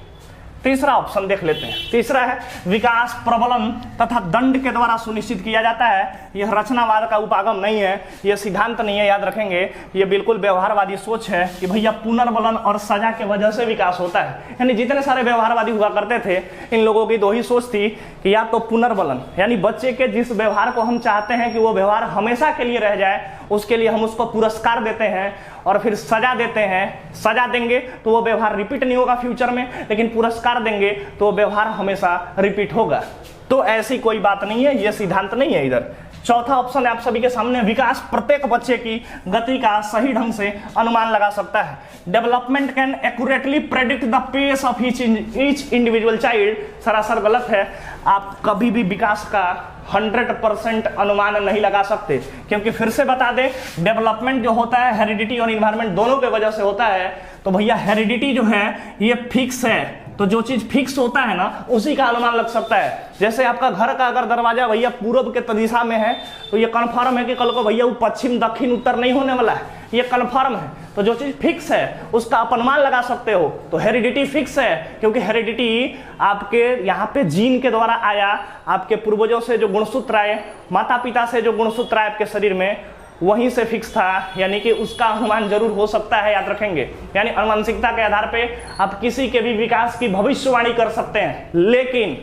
तीसरा ऑप्शन देख लेते हैं। तीसरा है विकास प्रबलन तथा दंड के द्वारा सुनिश्चित किया जाता है। यह रचनावाद का उपागम नहीं है, यह सिद्धांत नहीं है, याद रखेंगे। यह बिल्कुल व्यवहारवादी सोच है कि भैया पुनर्बलन और सजा के वजह से विकास होता है। यानी जितने सारे व्यवहारवादी हुआ करते थे, इन लोगों की दो ही सोच थी कि या तो पुनर्बलन, यानी बच्चे के जिस व्यवहार को हम चाहते हैं कि वो व्यवहार हमेशा के लिए रह जाए, उसके लिए हम उसको पुरस्कार देते हैं, और फिर सजा देते हैं। सजा देंगे तो वो व्यवहार रिपीट नहीं होगा फ्यूचर में, लेकिन पुरस्कार देंगे तो वो व्यवहार हमेशा रिपीट होगा। तो ऐसी कोई बात नहीं है, ये सिद्धांत नहीं है इधर। चौथा ऑप्शन है आप सभी के सामने, विकास प्रत्येक बच्चे की गति का सही ढंग से अनुमान लगा सकता है। Development can accurately predict the pace of each individual child. सरासर गलत है। आप कभी भी विकास का 100% अनुमान नहीं लगा सकते, क्योंकि फिर से बता दें, डेवलपमेंट जो होता है हेरिडिटी और इन्वायरमेंट दोनों के वजह से होता है। तो भैया हेरिडिटी जो है ये फिक्स है, तो जो चीज फिक्स होता है ना, उसी का अनुमान लग सकता है। जैसे आपका घर का अगर दरवाजा भैया पूर्व के दिशा में है, तो ये कन्फर्म है कि कल को भैया वो पश्चिम दक्षिण उत्तर नहीं होने वाला है, ये कन्फर्म है। तो जो चीज फिक्स है उसका आप अनुमान लगा सकते हो। तो हेरिडिटी फिक्स है, क्योंकि हेरिडिटी आपके यहाँ पे जीन के द्वारा आया, आपके पूर्वजों से जो गुणसूत्र आए, माता पिता से जो गुणसूत्र आए आपके शरीर में, वहीं से फिक्स था, यानी कि उसका अनुमान जरूर हो सकता है, याद रखेंगे। यानी अनुमानसिकता के आधार पे आप किसी के भी विकास की भविष्यवाणी कर सकते हैं, लेकिन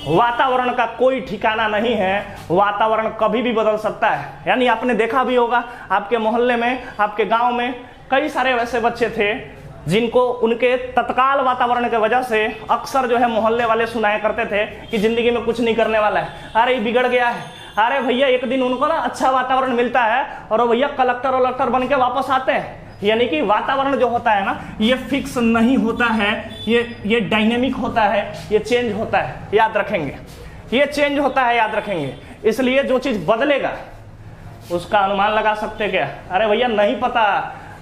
वातावरण का कोई ठिकाना नहीं है, वातावरण कभी भी बदल सकता है। यानी आपने देखा भी होगा, आपके मोहल्ले में, आपके गांव में कई सारे वैसे बच्चे थे जिनको उनके तत्काल वातावरण के वजह से अक्सर जो है मोहल्ले वाले सुनाया करते थे कि जिंदगी में कुछ नहीं करने वाला है, अरे ये बिगड़ गया है, अरे भैया एक दिन उनको ना अच्छा वातावरण मिलता है और वो भैया कलेक्टर वलेक्टर बन के वापस आते हैं। यानी कि वातावरण जो होता है ना, ये फिक्स नहीं होता है, ये डायनेमिक होता है, ये चेंज होता है, याद रखेंगे। ये चेंज होता है, याद रखेंगे। इसलिए जो चीज बदलेगा उसका अनुमान लगा सकते क्या? अरे भैया नहीं पता,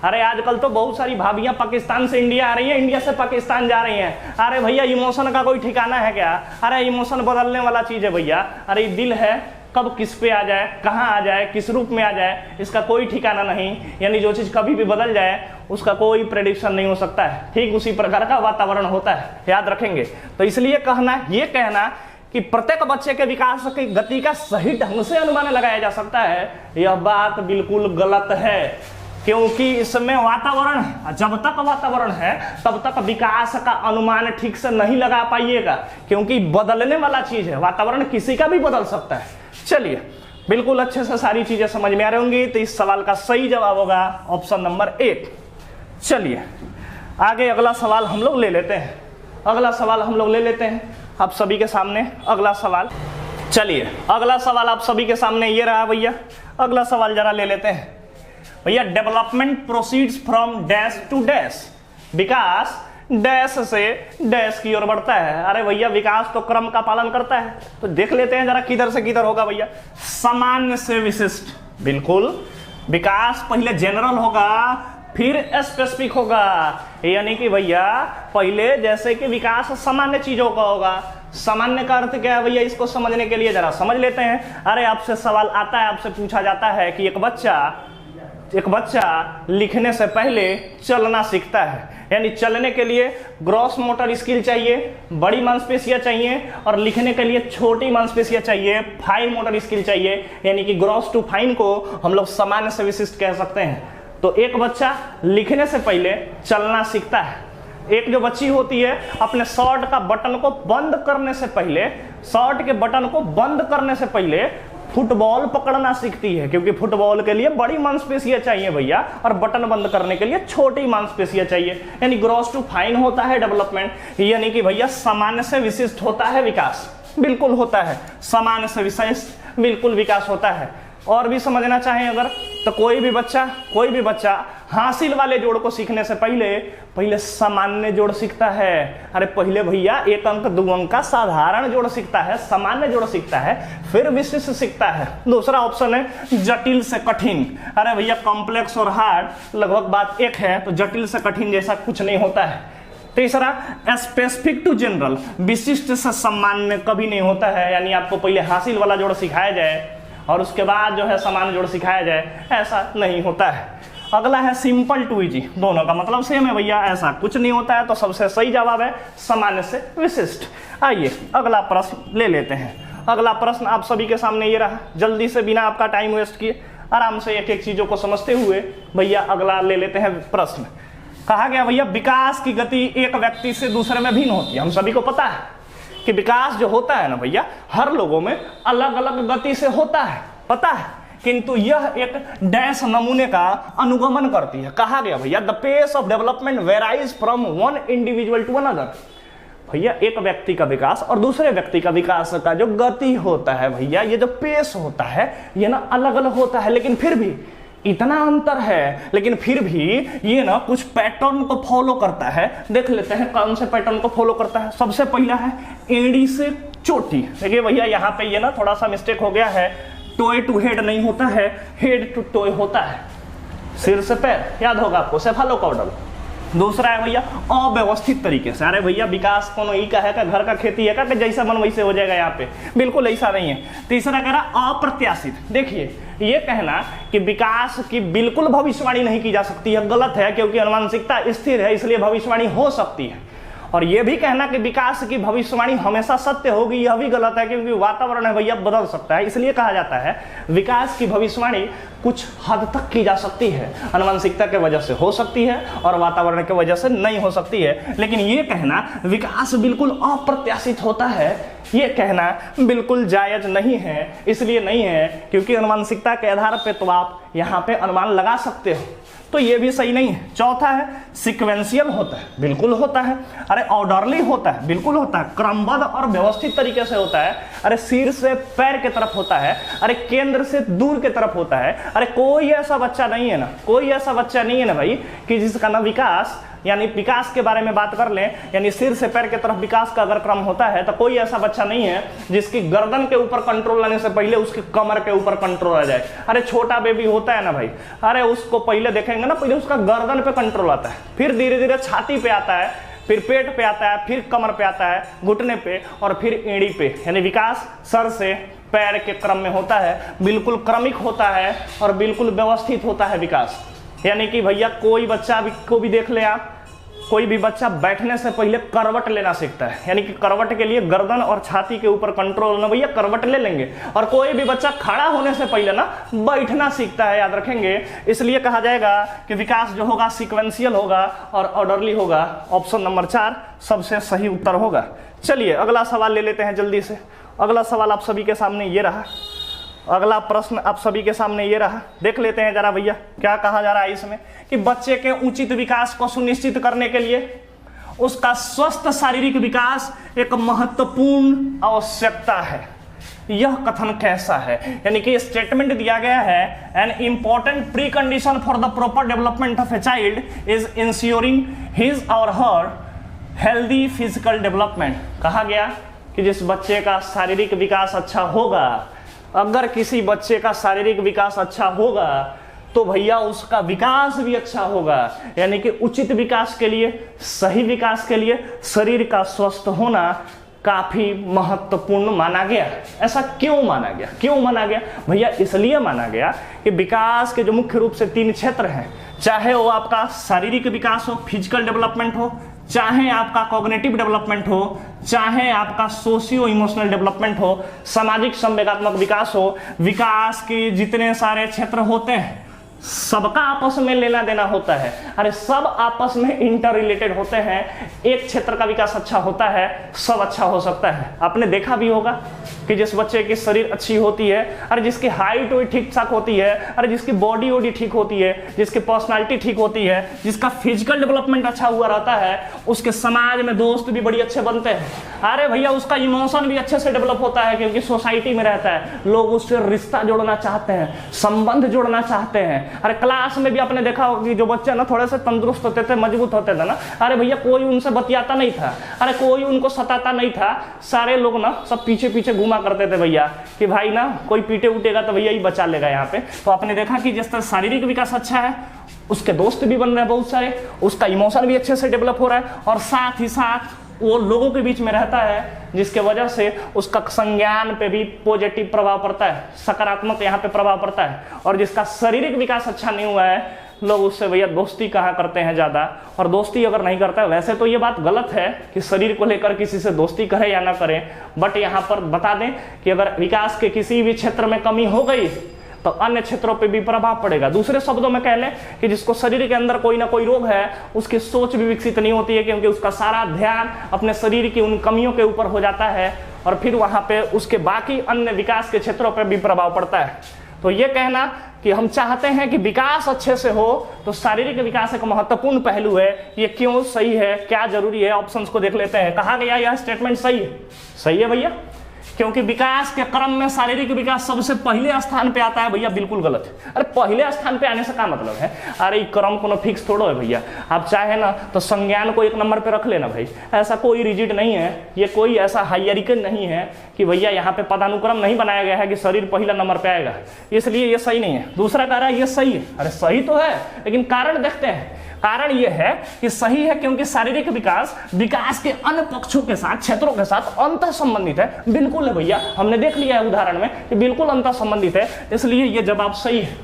अरे आजकल तो बहुत सारी भाभियां पाकिस्तान से इंडिया आ रही हैं, इंडिया से पाकिस्तान जा रही हैं। अरे भैया इमोशन का कोई ठिकाना है क्या? अरे इमोशन बदलने वाला चीज है भैया। अरे दिल है, कब किस पे आ जाए, कहाँ आ जाए, किस रूप में आ जाए, इसका कोई ठिकाना नहीं। यानी जो चीज कभी भी बदल जाए उसका कोई प्रेडिक्शन नहीं हो सकता है। ठीक उसी प्रकार का वातावरण होता है, याद रखेंगे। तो इसलिए ये कहना कि प्रत्येक बच्चे के विकास की गति का सही ढंग से अनुमान लगाया जा सकता है, यह बात बिल्कुल गलत है। क्योंकि इसमें वातावरण, जब तक वातावरण है तब तक विकास का अनुमान ठीक से नहीं लगा पाइएगा, क्योंकि बदलने वाला चीज है। वातावरण किसी का भी बदल सकता है। चलिए, बिल्कुल अच्छे से सारी चीजें समझ में आ रही होंगी। तो इस सवाल का सही जवाब होगा ऑप्शन नंबर 1। चलिए आगे अगला सवाल हम लोग ले लेते हैं। अगला सवाल हम लोग ले लेते हैं आप सभी के सामने। अगला सवाल, चलिए अगला सवाल आप सभी के सामने ये रहा भैया। अगला सवाल जरा ले लेते हैं भैया। Development proceeds from dash to dash. विकास डैश से डैश की ओर बढ़ता है। अरे भैया विकास तो क्रम का पालन करता है, तो देख लेते हैं जरा किधर से किधर होगा भैया। सामान्य से विशिष्ट, बिल्कुल। विकास पहले जनरल होगा, फिर स्पेसिफिक होगा। यानी कि भैया पहले जैसे कि विकास सामान्य चीजों का होगा। सामान्य का अर्थ क्या है भैया, इसको समझने के लिए जरा समझ लेते हैं। अरे आपसे सवाल आता है, आपसे पूछा जाता है कि एक बच्चा लिखने से पहले चलना सीखता है। यानी चलने के लिए ग्रॉस मोटर स्किल चाहिए, बड़ी मांसपेशियां चाहिए, और लिखने के लिए छोटी मांसपेशियां चाहिए, फाइन मोटर स्किल चाहिए। यानी कि ग्रॉस टू फाइन को हम लोग सामान्य से विशिष्ट कह सकते हैं। तो एक बच्चा लिखने से पहले चलना सीखता है। एक जो बच्ची होती है अपने शर्ट का बटन को बंद करने से पहले, शर्ट के बटन को बंद करने से पहले फुटबॉल पकड़ना सीखती है, क्योंकि फुटबॉल के लिए बड़ी मांसपेशियां चाहिए भैया, और बटन बंद करने के लिए छोटी मांसपेशियां चाहिए। यानी ग्रॉस टू फाइन होता है डेवलपमेंट। यानी कि भैया सामान्य से विशिष्ट होता है विकास, बिल्कुल होता है। सामान्य से विशिष्ट बिल्कुल विकास होता है। और भी समझना चाहें अगर, तो कोई भी बच्चा हासिल वाले जोड़ को सीखने से पहले सामान्य जोड़ सीखता है। अरे पहले भैया 1 अंक 2 अंक का साधारण जोड़ सीखता है, सामान्य जोड़ सीखता है, फिर विशिष्ट सीखता है। दूसरा ऑप्शन है जटिल से कठिन। अरे भैया कॉम्प्लेक्स और हार्ड लगभग बात एक है, तो जटिल से कठिन जैसा कुछ नहीं होता है। तीसरा स्पेसिफिक टू जनरल, विशिष्ट से सामान्य कभी नहीं होता है। यानी आपको पहले हासिल वाला जोड़ सिखाया जाए और उसके बाद जो है सामान्य जोड़ सिखाया जाए, ऐसा नहीं होता है। अगला है सिंपल टू इजी, दोनों का मतलब सेम है भैया, ऐसा कुछ नहीं होता है। तो सबसे सही जवाब है सामान्य से विशिष्ट। आइए अगला प्रश्न ले लेते हैं। अगला प्रश्न आप सभी के सामने ये रहा, जल्दी से बिना आपका टाइम वेस्ट किए आराम से एक एक चीजों को समझते हुए भैया अगला ले लेते हैं प्रश्न। कहा गया भैया विकास की गति एक व्यक्ति से दूसरे में भिन्न होती है। हम सभी को पता है कि विकास जो होता है ना भैया, हर लोगों में अलग अलग गति से होता है, पता है, किंतु यह एक डैश नमूने का अनुगमन करती है। कहा गया भैया the pace of development varies from one individual to another. भैया एक व्यक्ति का विकास और दूसरे व्यक्ति का विकास का जो गति होता है भैया, ये जो पेस होता है ये ना अलग अलग होता है, लेकिन फिर भी इतना अंतर है, लेकिन फिर भी ये ना कुछ पैटर्न को फॉलो करता है। देख लेते हैं कौन से पैटर्न को फॉलो करता है। सबसे पहला है एड़ी से चोटी। देखिए भैया यहाँ पे ये ना थोड़ा सा मिस्टेक हो गया है, टोए टू हेड नहीं होता है, हेड टू टोए होता है, सिर से पैर, याद होगा आपको, सेफालोकॉर्डल। दूसरा है भैया अव्यवस्थित तरीके से। अरे भैया विकास कौन ही का है, का घर का खेती है का जैसा मन वैसे हो जाएगा, यहाँ पे बिल्कुल ऐसा नहीं है। तीसरा कह रहा अप्रत्याशित। देखिए ये कहना कि विकास की बिल्कुल भविष्यवाणी नहीं की जा सकती है, गलत है, क्योंकि अनुवांशिकता स्थिर है इसलिए भविष्यवाणी हो सकती है। और यह भी कहना कि विकास की भविष्यवाणी हमेशा सत्य होगी, यह भी गलत है, क्योंकि वातावरण है भैया बदल सकता है। इसलिए कहा जाता है विकास की भविष्यवाणी कुछ हद तक की जा सकती है, अनुवांशिकता के वजह से हो सकती है और वातावरण के वजह से नहीं हो सकती है। लेकिन यह कहना विकास बिल्कुल अप्रत्याशित होता है, ये कहना बिल्कुल जायज नहीं है। इसलिए नहीं है क्योंकि अनुवांशिकता के आधार पर तो आप यहाँ पे अनुमान लगा सकते हो, तो ये भी सही नहीं है। चौथा है सीक्वेंशियल होता है, बिल्कुल होता है। अरे ऑर्डरली होता है, बिल्कुल होता है। क्रमबद्ध और व्यवस्थित तरीके से होता है। अरे सिर से पैर के तरफ होता है, अरे केंद्र से दूर के तरफ होता है। अरे कोई ऐसा बच्चा नहीं है ना, कोई ऐसा बच्चा नहीं है ना भाई कि जिसका ना विकास, यानी विकास के बारे में बात कर लें, यानी सिर से पैर के तरफ विकास का अगर क्रम होता है तो कोई ऐसा बच्चा नहीं है जिसकी गर्दन के ऊपर कंट्रोल लाने से पहले उसके कमर के ऊपर कंट्रोल आ जाए। अरे छोटा बेबी होता है ना भाई, अरे उसको पहले देखेंगे ना, पहले उसका गर्दन पे कंट्रोल आता है, फिर धीरे धीरे छाती पे आता है, फिर पेट पे आता है, फिर कमर पे आता है, घुटने पे, और फिर एड़ी पे। यानी विकास सर से पैर के क्रम में होता है, बिल्कुल क्रमिक होता है और बिल्कुल व्यवस्थित होता है विकास। यानी कि भैया कोई बच्चा को भी देख ले आप, कोई भी बच्चा बैठने से पहले करवट लेना सीखता है, यानी कि करवट के लिए गर्दन और छाती के ऊपर कंट्रोल ना, भैया करवट ले लेंगे। और कोई भी बच्चा खड़ा होने से पहले ना बैठना सीखता है, याद रखेंगे। इसलिए कहा जाएगा कि विकास जो होगा सीक्वेंशियल होगा और ऑर्डरली होगा। ऑप्शन नंबर 4 सबसे सही उत्तर होगा। चलिए अगला सवाल ले लेते हैं जल्दी से। अगला सवाल आप सभी के सामने ये रहा, अगला प्रश्न आप सभी के सामने ये रहा, देख लेते हैं जरा भैया क्या कहा जा रहा है इसमें कि बच्चे के उचित विकास को सुनिश्चित करने के लिए उसका स्वस्थ शारीरिक विकास एक महत्वपूर्ण आवश्यकता है। यह कथन कैसा है, यानी कि स्टेटमेंट दिया गया है an important pre condition for the proper development of a child is ensuring his और हर हेल्दी फिजिकल डेवलपमेंट। कहा गया कि जिस बच्चे का शारीरिक विकास अच्छा होगा, अगर किसी बच्चे का शारीरिक विकास अच्छा होगा तो भैया उसका विकास भी अच्छा होगा। यानी कि उचित विकास के लिए, सही विकास के लिए शरीर का स्वस्थ होना काफी महत्वपूर्ण माना गया। ऐसा क्यों माना गया, क्यों माना गया भैया? इसलिए माना गया कि विकास के जो मुख्य रूप से 3 क्षेत्र हैं, चाहे वो आपका शारीरिक विकास हो, फिजिकल डेवलपमेंट हो, चाहे आपका कॉग्निटिव डेवलपमेंट हो, चाहे आपका सोशियो इमोशनल डेवलपमेंट हो, सामाजिक संवेगात्मक विकास हो, विकास के जितने सारे क्षेत्र होते हैं सबका आपस में लेना देना होता है। अरे सब आपस में इंटर रिलेटेड होते हैं। एक क्षेत्र का विकास अच्छा होता है, सब अच्छा हो सकता है। आपने देखा भी होगा कि जिस बच्चे की शरीर अच्छी होती है, अरे जिसकी हाइट ठीक ठाक होती है, अरे जिसकी बॉडी वॉडी ठीक होती है, जिसकी पर्सनालिटी ठीक होती है, जिसका फिजिकल डेवलपमेंट अच्छा हुआ रहता है, उसके समाज में दोस्त भी बड़ी अच्छे बनते हैं। अरे भैया उसका इमोशन भी अच्छे से डेवलप होता है, क्योंकि सोसाइटी में रहता है, लोग उससे रिश्ता जोड़ना चाहते हैं, संबंध जोड़ना चाहते हैं। अरे क्लास में भी आपने देखा होगा कि जो बच्चे ना थोड़े से तंदुरुस्त होते थे, मजबूत होते थे ना, अरे भैया कोई उनसे बतियाता नहीं था, अरे कोई उनको सताता नहीं था, सारे लोग ना सब पीछे पीछे घुमा करते थे भैया कि भाई ना कोई पीटे उठेगा तो भैया ही बचा लेगा यहाँ पे। तो आपने देखा कि जिस तरह शारीरिक विकास अच्छा है, उसके दोस्त भी बन रहे हैं बहुत सारे, उसका इमोशन भी अच्छे से डेवलप हो रहा है, और साथ ही साथ वो लोगों के बीच में रहता है, जिसके वजह से उसका संज्ञान पे भी पॉजिटिव प्रभाव पड़ता है, सकारात्मक यहाँ पे प्रभाव पड़ता है। और जिसका शारीरिक विकास अच्छा नहीं हुआ है, लोग उससे भैया दोस्ती कहाँ करते हैं ज़्यादा, और दोस्ती अगर नहीं करता है, वैसे तो ये बात गलत है कि शरीर को लेकर किसी से दोस्ती करें या ना करें, बट यहाँ पर बता दें कि अगर विकास के किसी भी क्षेत्र में कमी हो गई तो अन्य क्षेत्रों पे भी प्रभाव पड़ेगा। दूसरे शब्दों में कह लें कि जिसको शरीर के अंदर कोई ना कोई रोग है, उसकी सोच भी विकसित नहीं होती है, क्योंकि उसका सारा ध्यान अपने शरीर की उन कमियों के ऊपर हो जाता है, और फिर वहां पे उसके बाकी अन्य विकास के क्षेत्रों पर भी प्रभाव पड़ता है। तो ये कहना कि हम चाहते हैं कि विकास अच्छे से हो, तो शारीरिक विकास एक महत्वपूर्ण पहलू है। ये क्यों सही है, क्या जरूरी है, ऑप्शंस को देख लेते हैं। कहा गया यह स्टेटमेंट सही है? सही है भैया, क्योंकि विकास के क्रम में शारीरिक विकास सबसे पहले स्थान पे आता है। भैया बिल्कुल गलत है। अरे पहले स्थान पे आने से क्या मतलब है? अरे क्रम को फिक्स थोड़ो है भैया, आप चाहे ना तो संज्ञान को एक नंबर पे रख लेना भाई, ऐसा कोई रिजिड नहीं है, ये कोई ऐसा हायरार्की नहीं है कि भैया यहाँ पे पदानुक्रम नहीं बनाया गया है कि शरीर पहला नंबर पे आएगा, इसलिए ये सही नहीं है। दूसरा कह रहा है ये सही है। अरे सही तो है, लेकिन कारण देखते हैं। कारण यह है कि सही है क्योंकि शारीरिक विकास विकास के अन्य पक्षों के साथ, क्षेत्रों के साथ अंतः संबंधित है। बिल्कुल है भैया, हमने देख लिया है उदाहरण में कि बिल्कुल अंतः संबंधित है, इसलिए यह जवाब सही है।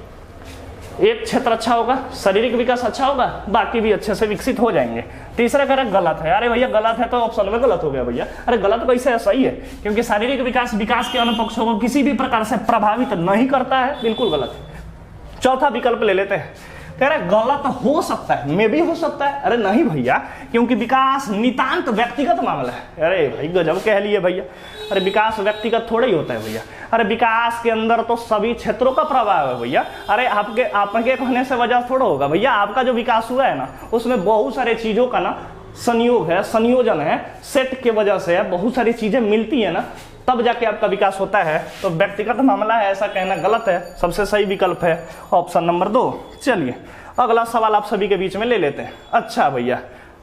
एक क्षेत्र अच्छा होगा, शारीरिक विकास अच्छा होगा, बाकी भी अच्छे से विकसित हो जाएंगे। तीसरा कह रहा गलत है। अरे भैया गलत है तो ऑप्शन में गलत हो गया भैया। अरे गलत कैसे है? सही है, क्योंकि शारीरिक विकास विकास के अन्य पक्षों को किसी भी प्रकार से प्रभावित नहीं करता है। बिल्कुल गलत है। चौथा विकल्प ले लेते हैं। कह रहे गलत हो सकता है, मे भी हो सकता है। अरे नहीं भैया, क्योंकि विकास नितांत व्यक्तिगत मामला है। अरे भाई गजब कह लिए भैया। अरे विकास व्यक्तिगत थोड़ा ही होता है भैया। अरे विकास के अंदर तो सभी क्षेत्रों का प्रभाव है भैया। अरे आपके कहने से वजह थोड़ा होगा भैया। आपका जो विकास हुआ है ना, उसमें बहुत सारे चीजों का ना संयोग है, संयोजन है, सेट के वजह से बहुत सारी चीजें मिलती है ना, तब जाके आपका विकास होता है। तो व्यक्तिगत मामला है, ऐसा कहना गलत है। सबसे सही विकल्प है ऑप्शन नंबर 2। चलिए अगला सवाल आप सभी के बीच में ले लेते हैं। अच्छा भैया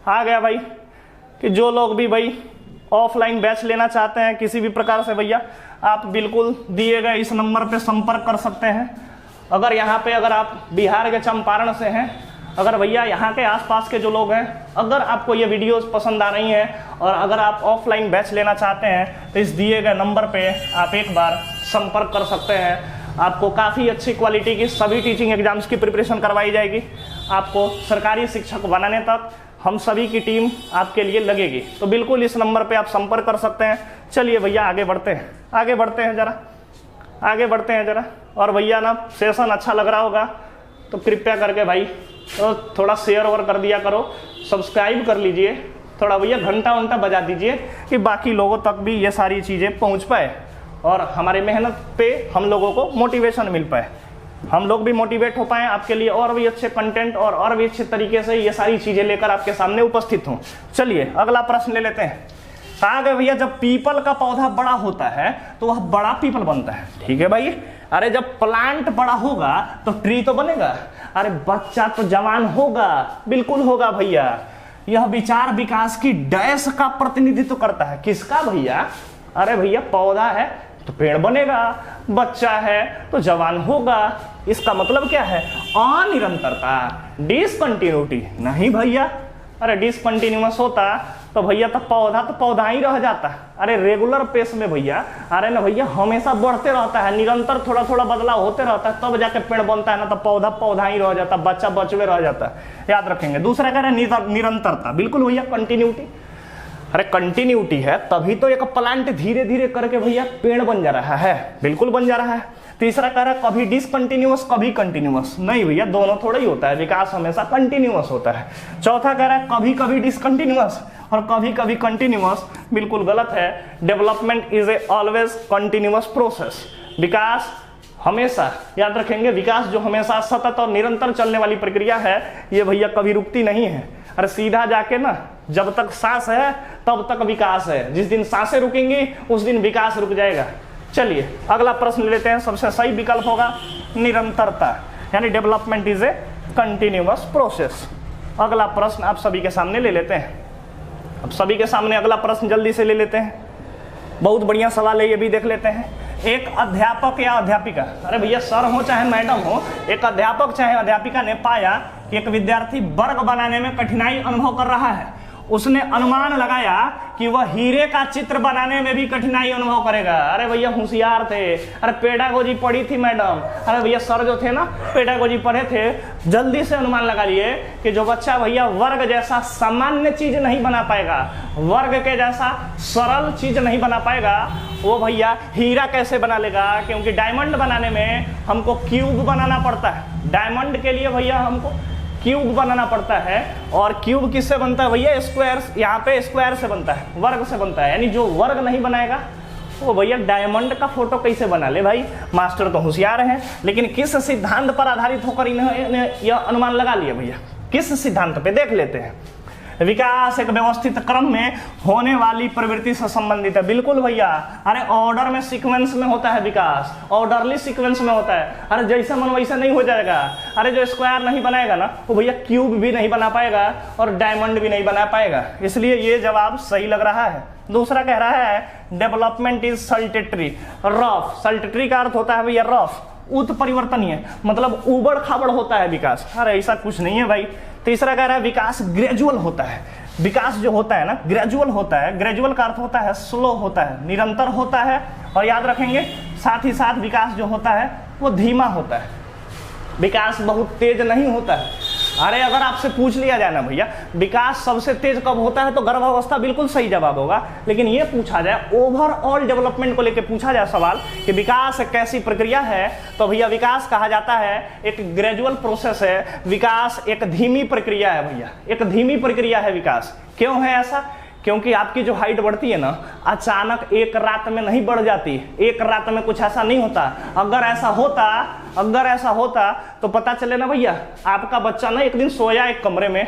आ गया भाई कि जो लोग भी भाई ऑफलाइन बैच लेना चाहते हैं किसी भी प्रकार से, भैया आप बिल्कुल दिए गए इस नंबर पे संपर्क कर सकते हैं। अगर यहाँ पे अगर आप बिहार के चंपारण से हैं, अगर भैया यहाँ के आसपास के जो लोग हैं, अगर आपको ये वीडियोस पसंद आ रही हैं और अगर आप ऑफलाइन बैच लेना चाहते हैं, तो इस दिए गए नंबर पे आप एक बार संपर्क कर सकते हैं। आपको काफ़ी अच्छी क्वालिटी की सभी टीचिंग एग्जाम्स की प्रिपरेशन करवाई जाएगी। आपको सरकारी शिक्षक बनाने तक हम सभी की टीम आपके लिए लगेगी। तो बिल्कुल इस नंबर पे आप संपर्क कर सकते हैं। चलिए भैया आगे बढ़ते हैं, आगे बढ़ते हैं जरा। और भैया ना सेशन अच्छा लग रहा होगा तो कृपया करके भाई तो थोड़ा शेयर ओवर कर दिया करो, सब्सक्राइब कर लीजिए, थोड़ा भैया घंटा बजा दीजिए कि बाकी लोगों तक भी ये सारी चीज़ें पहुंच पाए और हमारी मेहनत पे हम लोगों को मोटिवेशन मिल पाए, हम लोग भी मोटिवेट हो पाए आपके लिए और भी अच्छे कंटेंट और भी अच्छे तरीके से ये सारी चीज़ें लेकर आपके सामने उपस्थित हूँ। चलिए अगला प्रश्न ले लेते हैं। कहा गया भैया जब पीपल का पौधा बड़ा होता है तो वह बड़ा पीपल बनता है। ठीक है भाई। अरे जब प्लांट बड़ा होगा तो ट्री तो बनेगा। अरे बच्चा तो जवान होगा। बिल्कुल होगा भैया। यह विचार विकास की डैश का प्रतिनिधित्व करता है। किसका भैया? अरे भैया पौधा है तो पेड़ बनेगा, बच्चा है तो जवान होगा। इसका मतलब क्या है? अनिरंतरता, डिसकंटिन्यूटी नहीं भैया। अरे डिसकंटिन्यूअस होता तो भैया तो पौधा ही रह जाता। अरे रेगुलर पेस में भैया, अरे ना भैया हमेशा बढ़ते रहता है, निरंतर थोड़ा थोड़ा बदलाव होते रहता है, तब जाके पेड़ बनता है ना। तो पौधा ही रह जाता, बच्चा बचवे रह जाता। याद रखेंगे। दूसरा कह रहे हैं निरंतरता। बिल्कुल भैया कंटिन्यूटी। अरे कंटिन्यूटी है तभी तो एक प्लांट धीरे धीरे करके भैया पेड़ बन जा रहा है। बिल्कुल बन जा रहा है। तीसरा कह रहा है कभी डिसकंटिन्यूअस कभी कंटिन्यूअस। नहीं भैया दोनों थोड़ा ही होता है, विकास हमेशा कंटिन्यूअस होता है। चौथा कह रहा है कभी कभी डिसकंटिन्यूअस और कभी कभी कंटिन्यूअस। बिल्कुल गलत है। Development is a always continuous process. विकास हमेशा, याद रखेंगे, विकास जो हमेशा सतत और निरंतर चलने वाली प्रक्रिया है, ये भैया कभी रुकती नहीं है। अरे सीधा जाके ना जब तक सांस है तब तक विकास है, जिस दिन सांसें रुकेंगी उस दिन विकास रुक जाएगा। चलिए अगला प्रश्न ले लेते हैं। सबसे सही विकल्प होगा निरंतरता, यानी development is A continuous process. अगला प्रश्न आप सभी के सामने ले लेते हैं। अब सभी के सामने अगला प्रश्न जल्दी से ले लेते हैं। बहुत बढ़िया सवाल है, ये भी देख लेते हैं। एक अध्यापक या अध्यापिका, अरे भैया सर हो चाहे मैडम हो, एक अध्यापक चाहे अध्यापिका ने पाया कि एक विद्यार्थी वर्ग बनाने में कठिनाई अनुभव कर रहा है उसने अनुमान लगाया कि वह हीरे का चित्र बनाने में भी कठिनाई अनुभव करेगा। अरे भैया होशियार थे, अरे पेडागोजी पढ़ी थी मैडम, अरे भैया सर जो थे ना पेडागोजी पढ़े थे, जल्दी से अनुमान लगा लिए कि जो बच्चा भैया वर्ग जैसा सामान्य चीज नहीं बना पाएगा, वर्ग के जैसा सरल चीज नहीं बना पाएगा, वो भैया हीरा कैसे बना लेगा। क्योंकि डायमंड बनाने में हमको क्यूब बनाना पड़ता है, डायमंड के लिए भैया हमको क्यूब बनाना पड़ता है। और क्यूब किससे बनता है भैया, स्क्वायर, यहाँ पे स्क्वायर से बनता है, वर्ग से बनता है। यानी जो वर्ग नहीं बनाएगा वो भैया डायमंड का फोटो कैसे बना ले। भाई मास्टर तो होशियार हैं, लेकिन किस सिद्धांत पर आधारित होकर इन्होंने यह अनुमान लगा लिया भैया, किस सिद्धांत पे देख लेते हैं। विकास एक व्यवस्थित क्रम में होने वाली प्रवृत्ति से संबंधित है। बिल्कुल भैया, अरे ऑर्डर में सीक्वेंस में होता है विकास, ऑर्डरली सीक्वेंस में होता है। अरे जैसा मन वैसा नहीं हो जाएगा। अरे जो स्क्वायर नहीं बनाएगा ना वो भैया क्यूब भी नहीं बना पाएगा और डायमंड भी नहीं बना पाएगा। इसलिए ये जवाब सही लग रहा है। दूसरा कह रहा है डेवलपमेंट इज सल्टेटरी रफ। सल्टेटरी का अर्थ होता है भैया रफ, उत्परिवर्तनीय, मतलब उबड़ खाबड़ होता है विकास। अरे ऐसा कुछ नहीं है भाई। तीसरा कह रहा है विकास ग्रेजुअल होता है। विकास जो होता है ना ग्रेजुअल होता है। ग्रेजुअल का अर्थ होता है स्लो होता है, निरंतर होता है। और याद रखेंगे साथ ही साथ विकास जो होता है वो धीमा होता है, विकास बहुत तेज नहीं होता है। अरे अगर आपसे पूछ लिया जाए ना भैया विकास सबसे तेज कब होता है तो गर्भावस्था, बिल्कुल सही जवाब होगा। लेकिन ये पूछा जाए ओवरऑल डेवलपमेंट को लेकर पूछा जाए सवाल कि विकास एक कैसी प्रक्रिया है, तो भैया विकास कहा जाता है एक ग्रेजुअल प्रोसेस है। विकास एक धीमी प्रक्रिया है भैया, एक धीमी प्रक्रिया है विकास। क्यों है ऐसा? क्योंकि आपकी जो हाइट बढ़ती है ना अचानक एक रात में नहीं बढ़ जाती, एक रात में कुछ ऐसा नहीं होता। अगर ऐसा होता तो पता चले ना भैया आपका बच्चा ना एक दिन सोया एक कमरे में,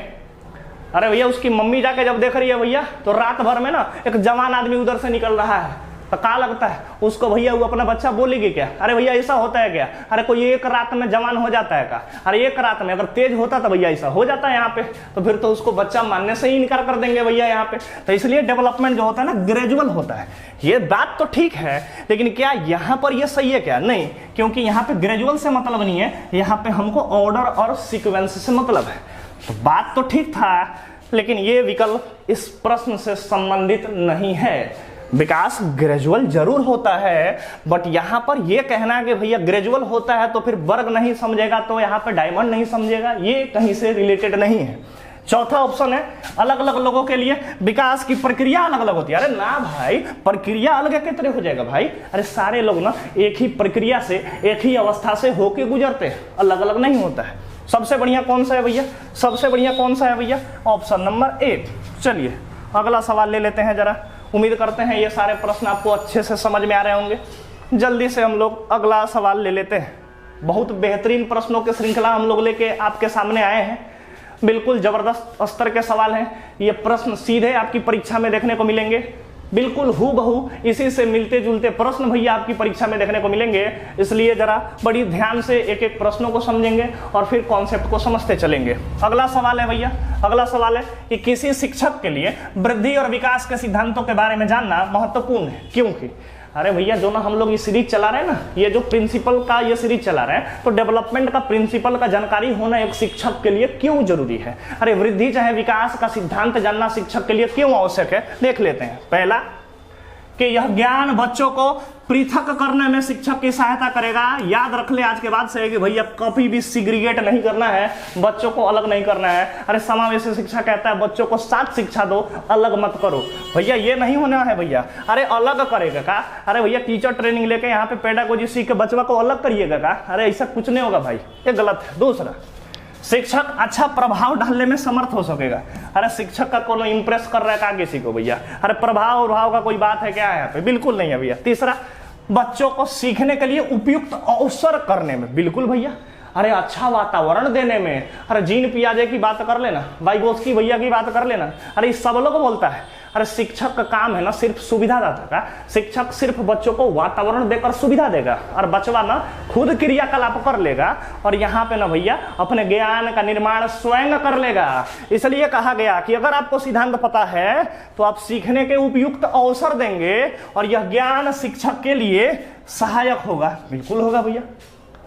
अरे भैया उसकी मम्मी जाके जब देख रही है भैया तो रात भर में ना एक जवान आदमी उधर से निकल रहा है, तो क्या लगता है उसको भैया वो अपना बच्चा बोलेगी क्या? अरे भैया ऐसा होता है क्या? अरे कोई एक रात में जवान हो जाता है क्या? अरे एक रात में अगर तेज होता तो भैया ऐसा हो जाता है यहाँ पे, तो फिर तो उसको बच्चा मानने से ही इनकार कर देंगे भैया यहाँ पे। तो इसलिए डेवलपमेंट जो होता है ना ग्रेजुअल होता है। ये बात तो ठीक है, लेकिन क्या यहाँ पर ये सही है क्या? नहीं, क्योंकि यहाँ पे ग्रेजुअल से मतलब नहीं है, यहाँ पे हमको ऑर्डर और सिक्वेंस से मतलब है। तो बात तो ठीक था, लेकिन ये विकल्प इस प्रश्न से संबंधित नहीं है। विकास ग्रेजुअल जरूर होता है, बट यहां पर यह कहना कि भैया ग्रेजुअल होता है तो फिर वर्ग नहीं समझेगा तो यहां पर डायमंड नहीं समझेगा, ये कहीं से रिलेटेड नहीं है। चौथा ऑप्शन है अलग अलग लोगों के लिए विकास की प्रक्रिया अलग अलग होती है। अरे ना भाई, प्रक्रिया अलग कितने हो जाएगा भाई? अरे सारे लोग ना एक ही प्रक्रिया से, एक ही अवस्था से होके गुजरते हैं, अलग अलग नहीं होता है। सबसे बढ़िया कौन सा है भैया? सबसे बढ़िया कौन सा है भैया? Option number 1। चलिए अगला सवाल ले लेते हैं जरा। उम्मीद करते हैं ये सारे प्रश्न आपको अच्छे से समझ में आ रहे होंगे। जल्दी से हम लोग अगला सवाल ले लेते हैं। बहुत बेहतरीन प्रश्नों की श्रृंखला हम लोग लेके आपके सामने आए हैं। बिल्कुल जबरदस्त स्तर के सवाल हैं। ये प्रश्न सीधे आपकी परीक्षा में देखने को मिलेंगे, बिल्कुल हूबहू इसी से मिलते जुलते प्रश्न भैया आपकी परीक्षा में देखने को मिलेंगे। इसलिए जरा बड़ी ध्यान से एक एक प्रश्नों को समझेंगे और फिर कॉन्सेप्ट को समझते चलेंगे। अगला सवाल है भैया, अगला सवाल है कि किसी शिक्षक के लिए वृद्धि और विकास के सिद्धांतों के बारे में जानना महत्वपूर्ण है। क्योंकि अरे भैया जो ना हम लोग ये सीरीज चला रहे हैं ना, ये जो प्रिंसिपल का ये सीरीज चला रहे हैं, तो डेवलपमेंट का प्रिंसिपल का जानकारी होना एक शिक्षक के लिए क्यों जरूरी है? अरे वृद्धि चाहे विकास का सिद्धांत जानना शिक्षक के लिए क्यों आवश्यक है, देख लेते हैं। पहला कि यह ज्ञान बच्चों को पृथक करने में शिक्षक की सहायता करेगा। याद रख ले आज के बाद से कि भैया कभी भी सिग्रीगेट नहीं करना है, बच्चों को अलग नहीं करना है। अरे समावेशी शिक्षा कहता है बच्चों को साथ शिक्षा दो, अलग मत करो भैया, ये नहीं होना है भैया। अरे अलग करेगा का? अरे भैया टीचर ट्रेनिंग लेके यहाँ पे पेडागोजी सीख के बच्चा को अलग करिएगा का? अरे ऐसा कुछ नहीं होगा भाई, ये गलत है। दूसरा, शिक्षक अच्छा प्रभाव डालने में समर्थ हो सकेगा। अरे शिक्षक का कोनो इंप्रेस कर रहा है का किसी को भैया? अरे प्रभाव का कोई बात है क्या यहाँ पे? बिल्कुल नहीं है भैया। तीसरा, बच्चों को सीखने के लिए उपयुक्त अवसर करने में, बिल्कुल भैया। अरे अच्छा वातावरण देने में, अरे जीन पियाजे की बात कर लेना, वाइगोत्स्की भैया की बात कर लेना, अरे सब लोग बोलता है। अरे शिक्षक का काम है ना सिर्फ सुविधादाता का, शिक्षक सिर्फ बच्चों को वातावरण देकर सुविधा देगा और बचवा ना खुद क्रियाकलाप कर लेगा और यहाँ पे ना भैया अपने ज्ञान का निर्माण स्वयं कर लेगा। इसलिए कहा गया कि अगर आपको सिद्धांत पता है तो आप सीखने के उपयुक्त अवसर देंगे और यह ज्ञान शिक्षक के लिए सहायक होगा। बिल्कुल होगा भैया,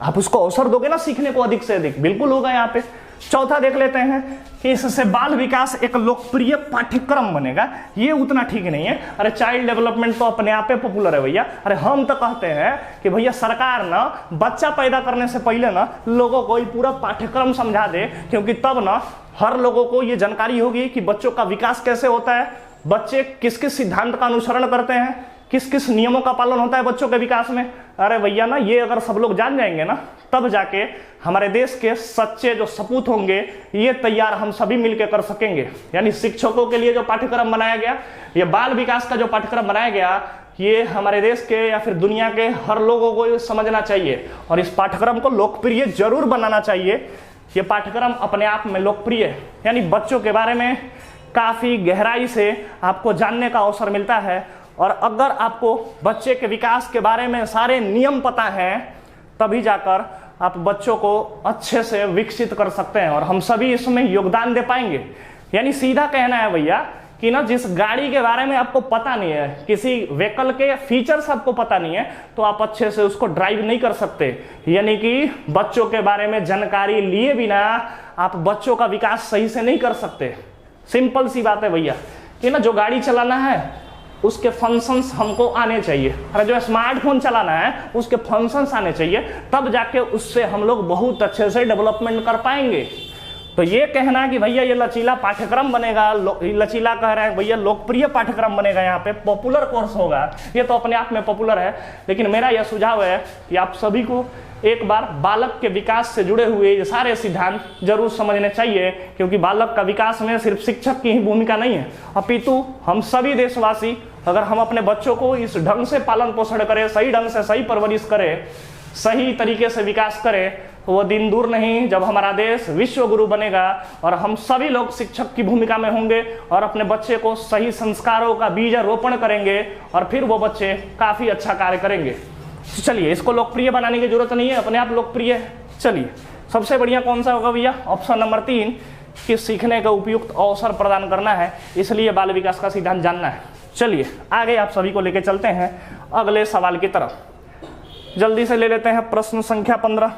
आप उसको अवसर दोगे ना सीखने को अधिक से अधिक, बिल्कुल होगा यहाँ पे। चौथा देख लेते हैं कि इससे बाल विकास एक लोकप्रिय पाठ्यक्रम बनेगा। ये उतना ठीक नहीं है। अरे चाइल्ड डेवलपमेंट तो अपने आप पे पॉपुलर है भैया। अरे हम तो कहते हैं कि भैया सरकार ना बच्चा पैदा करने से पहले ना लोगों को ये पूरा पाठ्यक्रम समझा दे, क्योंकि तब ना हर लोगों को ये जानकारी होगी कि बच्चों का विकास कैसे होता है, बच्चे किस किस सिद्धांत का अनुसरण करते हैं, किस किस नियमों का पालन होता है बच्चों के विकास में। अरे भैया ना ये अगर सब लोग जान जाएंगे ना, तब जाके हमारे देश के सच्चे जो सपूत होंगे ये तैयार हम सभी मिलकर कर सकेंगे। यानी शिक्षकों के लिए जो पाठ्यक्रम बनाया गया, ये बाल विकास का जो पाठ्यक्रम बनाया गया, ये हमारे देश के या फिर दुनिया के हर लोगों को समझना चाहिए और इस पाठ्यक्रम को लोकप्रिय जरूर बनाना चाहिए। ये पाठ्यक्रम अपने आप में लोकप्रिय है, यानी बच्चों के बारे में काफी गहराई से आपको जानने का अवसर मिलता है। और अगर आपको बच्चे के विकास के बारे में सारे नियम पता हैं, तभी जाकर आप बच्चों को अच्छे से विकसित कर सकते हैं और हम सभी इसमें योगदान दे पाएंगे। यानी सीधा कहना है भैया कि ना जिस गाड़ी के बारे में आपको पता नहीं है, किसी व्हीकल के फीचर्स आपको पता नहीं है, तो आप अच्छे से उसको ड्राइव नहीं कर सकते। यानी कि बच्चों के बारे में जानकारी लिए बिना आप बच्चों का विकास सही से नहीं कर सकते। सिंपल सी बात है भैया कि ना जो गाड़ी चलाना है उसके फंक्शंस हमको आने चाहिए। अरे जो स्मार्टफोन चलाना है उसके फंक्शंस आने चाहिए, तब जाके उससे हम लोग बहुत अच्छे से डेवलपमेंट कर पाएंगे। तो ये कहना कि भैया ये लचीला पाठ्यक्रम बनेगा, लचीला कह रहे हैं भैया लोकप्रिय पाठ्यक्रम बनेगा, यहाँ पे पॉपुलर कोर्स होगा, ये तो अपने आप में पॉपुलर है। लेकिन मेरा यह सुझाव है कि आप सभी को एक बार बालक के विकास से जुड़े हुए ये सारे सिद्धांत जरूर समझने चाहिए, क्योंकि बालक का विकास में सिर्फ शिक्षक की ही भूमिका नहीं है, अपितु हम सभी देशवासी अगर हम अपने बच्चों को इस ढंग से पालन पोषण करें, सही ढंग से सही परवरिश करें, सही तरीके से विकास करें, तो वो दिन दूर नहीं जब हमारा देश विश्व गुरु बनेगा और हम सभी लोग शिक्षक की भूमिका में होंगे और अपने बच्चे को सही संस्कारों का बीज रोपण करेंगे और फिर वो बच्चे काफी अच्छा कार्य करेंगे। तो चलिए, इसको लोकप्रिय बनाने की जरूरत नहीं है, अपने आप लोकप्रिय है। चलिए, सबसे बढ़िया कौन सा होगा भैया? ऑप्शन नंबर 3 कि सीखने का उपयुक्त अवसर प्रदान करना है, इसलिए बाल विकास का सिद्धांत जानना है। चलिए आगे आप सभी को लेकर चलते हैं अगले सवाल की तरफ। जल्दी से ले लेते हैं प्रश्न संख्या 15।